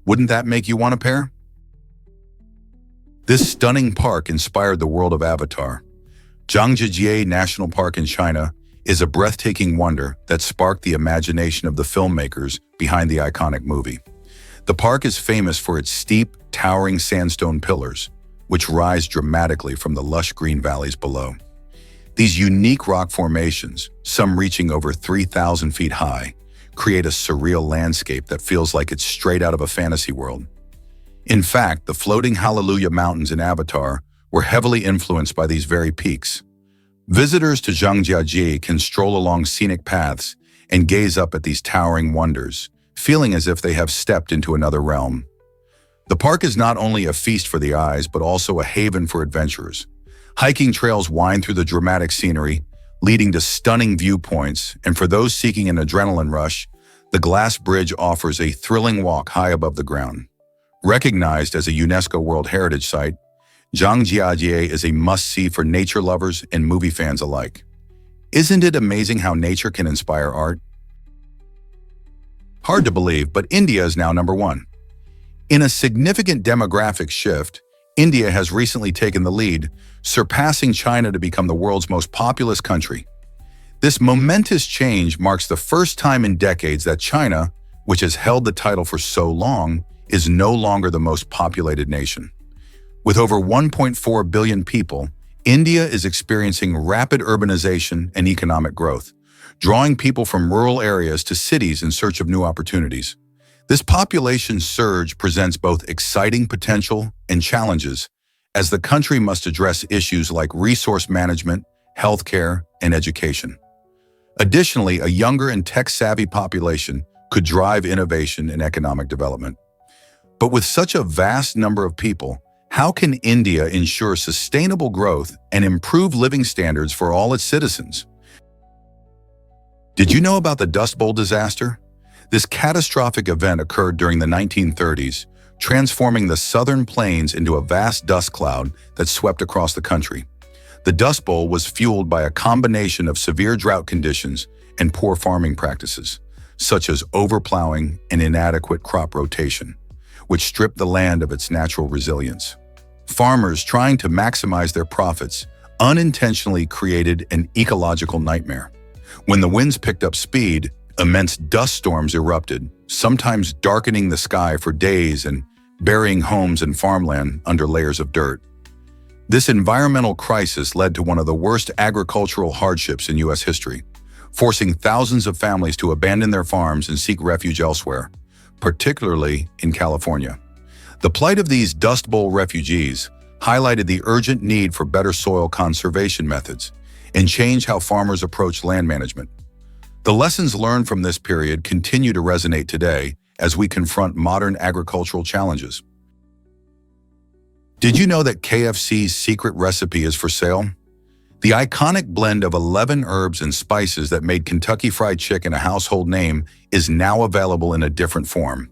Wouldn't that make you want a pair? This stunning park inspired the world of Avatar. Zhangjiajie National Park in China is a breathtaking wonder that sparked the imagination of the filmmakers behind the iconic movie. The park is famous for its steep, towering sandstone pillars, which rise dramatically from the lush green valleys below. These unique rock formations, some reaching over 3,000 feet high, create a surreal landscape that feels like it's straight out of a fantasy world. In fact, the floating Hallelujah Mountains in Avatar were heavily influenced by these very peaks. Visitors to Zhangjiajie can stroll along scenic paths and gaze up at these towering wonders, feeling as if they have stepped into another realm. The park is not only a feast for the eyes, but also a haven for adventurers. Hiking trails wind through the dramatic scenery, leading to stunning viewpoints, and for those seeking an adrenaline rush, the glass bridge offers a thrilling walk high above the ground. Recognized as a UNESCO World Heritage Site, Zhangjiajie is a must-see for nature lovers and movie fans alike. Isn't it amazing how nature can inspire art? Hard to believe, but India is now #1. In a significant demographic shift, India has recently taken the lead, surpassing China to become the world's most populous country. This momentous change marks the first time in decades that China, which has held the title for so long, is no longer the most populated nation. With over 1.4 billion people, India is experiencing rapid urbanization and economic growth, drawing people from rural areas to cities in search of new opportunities. This population surge presents both exciting potential and challenges, as the country must address issues like resource management, healthcare, and education. Additionally, a younger and tech-savvy population could drive innovation and economic development. But with such a vast number of people, how can India ensure sustainable growth and improve living standards for all its citizens? Did you know about the Dust Bowl disaster? This catastrophic event occurred during the 1930s, transforming the southern plains into a vast dust cloud that swept across the country. The Dust Bowl was fueled by a combination of severe drought conditions and poor farming practices, such as overplowing and inadequate crop rotation, which stripped the land of its natural resilience. Farmers trying to maximize their profits unintentionally created an ecological nightmare. When the winds picked up speed, immense dust storms erupted, sometimes darkening the sky for days and burying homes and farmland under layers of dirt. This environmental crisis led to one of the worst agricultural hardships in U.S. history, forcing thousands of families to abandon their farms and seek refuge elsewhere, particularly in California. The plight of these Dust Bowl refugees highlighted the urgent need for better soil conservation methods and change how farmers approach land management. The lessons learned from this period continue to resonate today as we confront modern agricultural challenges. Did you know that KFC's secret recipe is for sale? The iconic blend of 11 herbs and spices that made Kentucky Fried Chicken a household name is now available in a different form.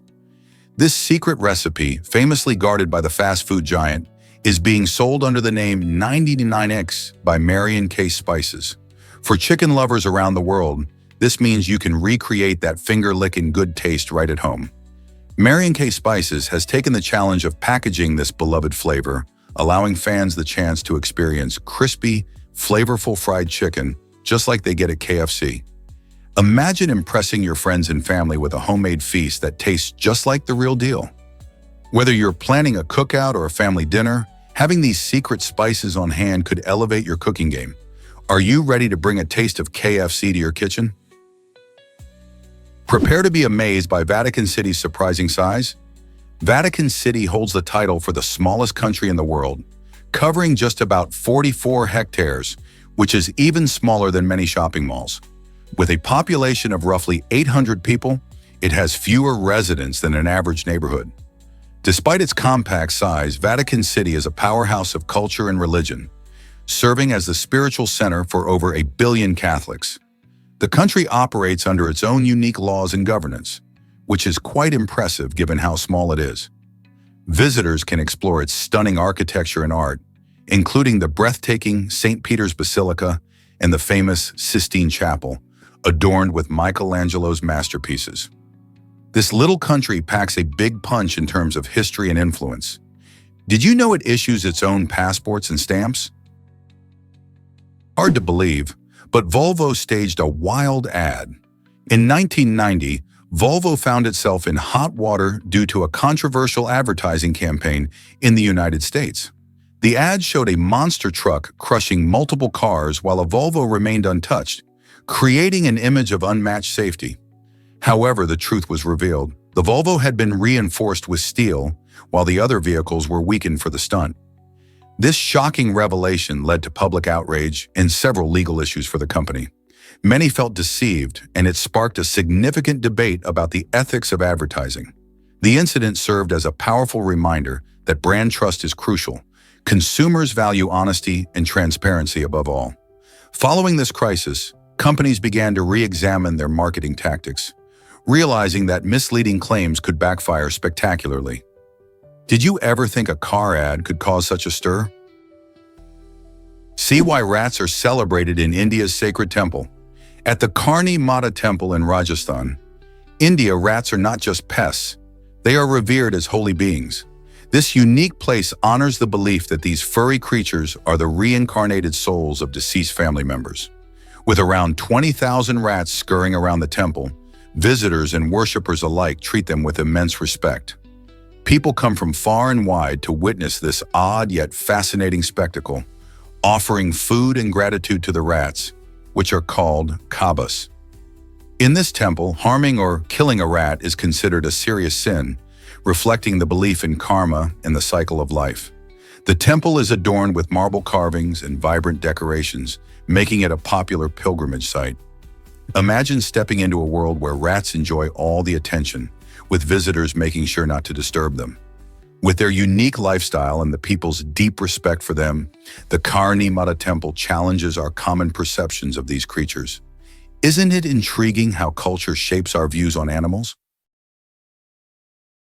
This secret recipe, famously guarded by the fast food giant, is being sold under the name 99X by Mary Kay Spices. For chicken lovers around the world, this means you can recreate that finger-licking good taste right at home. Mary Kay Spices has taken the challenge of packaging this beloved flavor, allowing fans the chance to experience crispy, flavorful fried chicken just like they get at KFC. Imagine impressing your friends and family with a homemade feast that tastes just like the real deal. Whether you're planning a cookout or a family dinner, having these secret spices on hand could elevate your cooking game. Are you ready to bring a taste of KFC to your kitchen? Prepare to be amazed by Vatican City's surprising size. Vatican City holds the title for the smallest country in the world, covering just about 44 hectares, which is even smaller than many shopping malls. With a population of roughly 800 people, it has fewer residents than an average neighborhood. Despite its compact size, Vatican City is a powerhouse of culture and religion, serving as the spiritual center for over 1 billion Catholics. The country operates under its own unique laws and governance, which is quite impressive given how small it is. Visitors can explore its stunning architecture and art, including the breathtaking St. Peter's Basilica and the famous Sistine Chapel, adorned with Michelangelo's masterpieces. This little country packs a big punch in terms of history and influence. Did you know it issues its own passports and stamps? Hard to believe, but Volvo staged a wild ad. In 1990, Volvo found itself in hot water due to a controversial advertising campaign in the United States. The ad showed a monster truck crushing multiple cars while a Volvo remained untouched, creating an image of unmatched safety. However, the truth was revealed. The Volvo had been reinforced with steel, while the other vehicles were weakened for the stunt. This shocking revelation led to public outrage and several legal issues for the company. Many felt deceived, and it sparked a significant debate about the ethics of advertising. The incident served as a powerful reminder that brand trust is crucial. Consumers value honesty and transparency above all. Following this crisis, companies began to re-examine their marketing tactics, realizing that misleading claims could backfire spectacularly. Did you ever think a car ad could cause such a stir? See why rats are celebrated in India's sacred temple. At the Karni Mata Temple in Rajasthan, India, rats are not just pests. They are revered as holy beings. This unique place honors the belief that these furry creatures are the reincarnated souls of deceased family members. With around 20,000 rats scurrying around the temple, visitors and worshippers alike treat them with immense respect. People come from far and wide to witness this odd yet fascinating spectacle, offering food and gratitude to the rats, which are called kabas. In this temple, harming or killing a rat is considered a serious sin, reflecting the belief in karma and the cycle of life. The temple is adorned with marble carvings and vibrant decorations, making it a popular pilgrimage site. Imagine stepping into a world where rats enjoy all the attention, with visitors making sure not to disturb them. With their unique lifestyle and the people's deep respect for them, the Karni Mata Temple challenges our common perceptions of these creatures. Isn't it intriguing how culture shapes our views on animals?